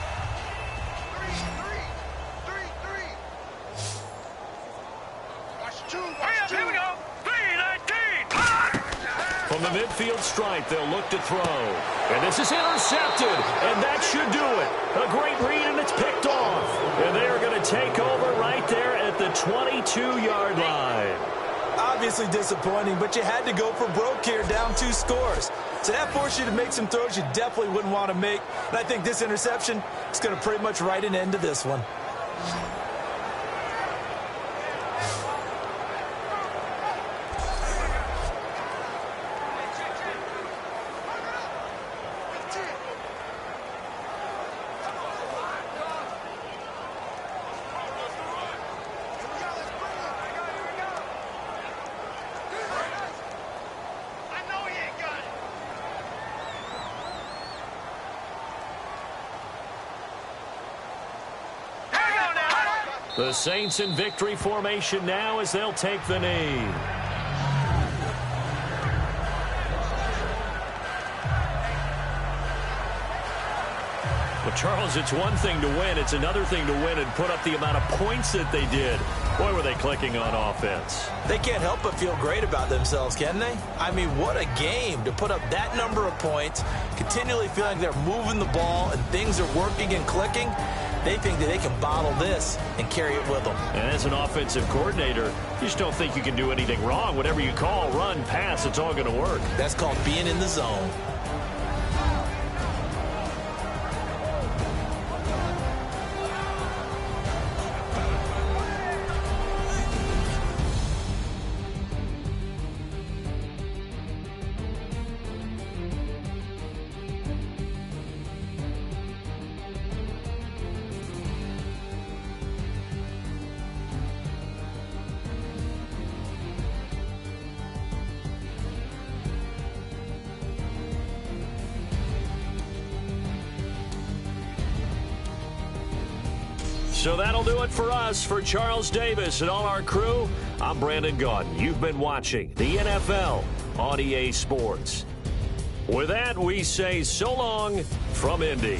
From the midfield stripe. They'll look to throw. And this is intercepted, and that should do it. A great read, and it's picked off. And they are going to take over right there at the 22-yard line. Obviously disappointing, but you had to go for broke here, down 2 scores. So that forced you to make some throws you definitely wouldn't want to make. And I think this interception is going to pretty much write an end to this one. The Saints in victory formation now as they'll take the knee. Well, Charles, it's one thing to win. It's another thing to win and put up the amount of points that they did. Boy, were they clicking on offense. They can't help but feel great about themselves, can they? I mean, what a game to put up that number of points, continually feeling they're moving the ball and things are working and clicking. They think that they can bottle this and carry it with them. And as an offensive coordinator, you just don't think you can do anything wrong. Whatever you call, run, pass, it's all going to work. That's called being in the zone. So that'll do it for us. For Charles Davis and all our crew, I'm Brandon Gaudin. You've been watching the NFL on EA Sports. With that, we say so long from Indy.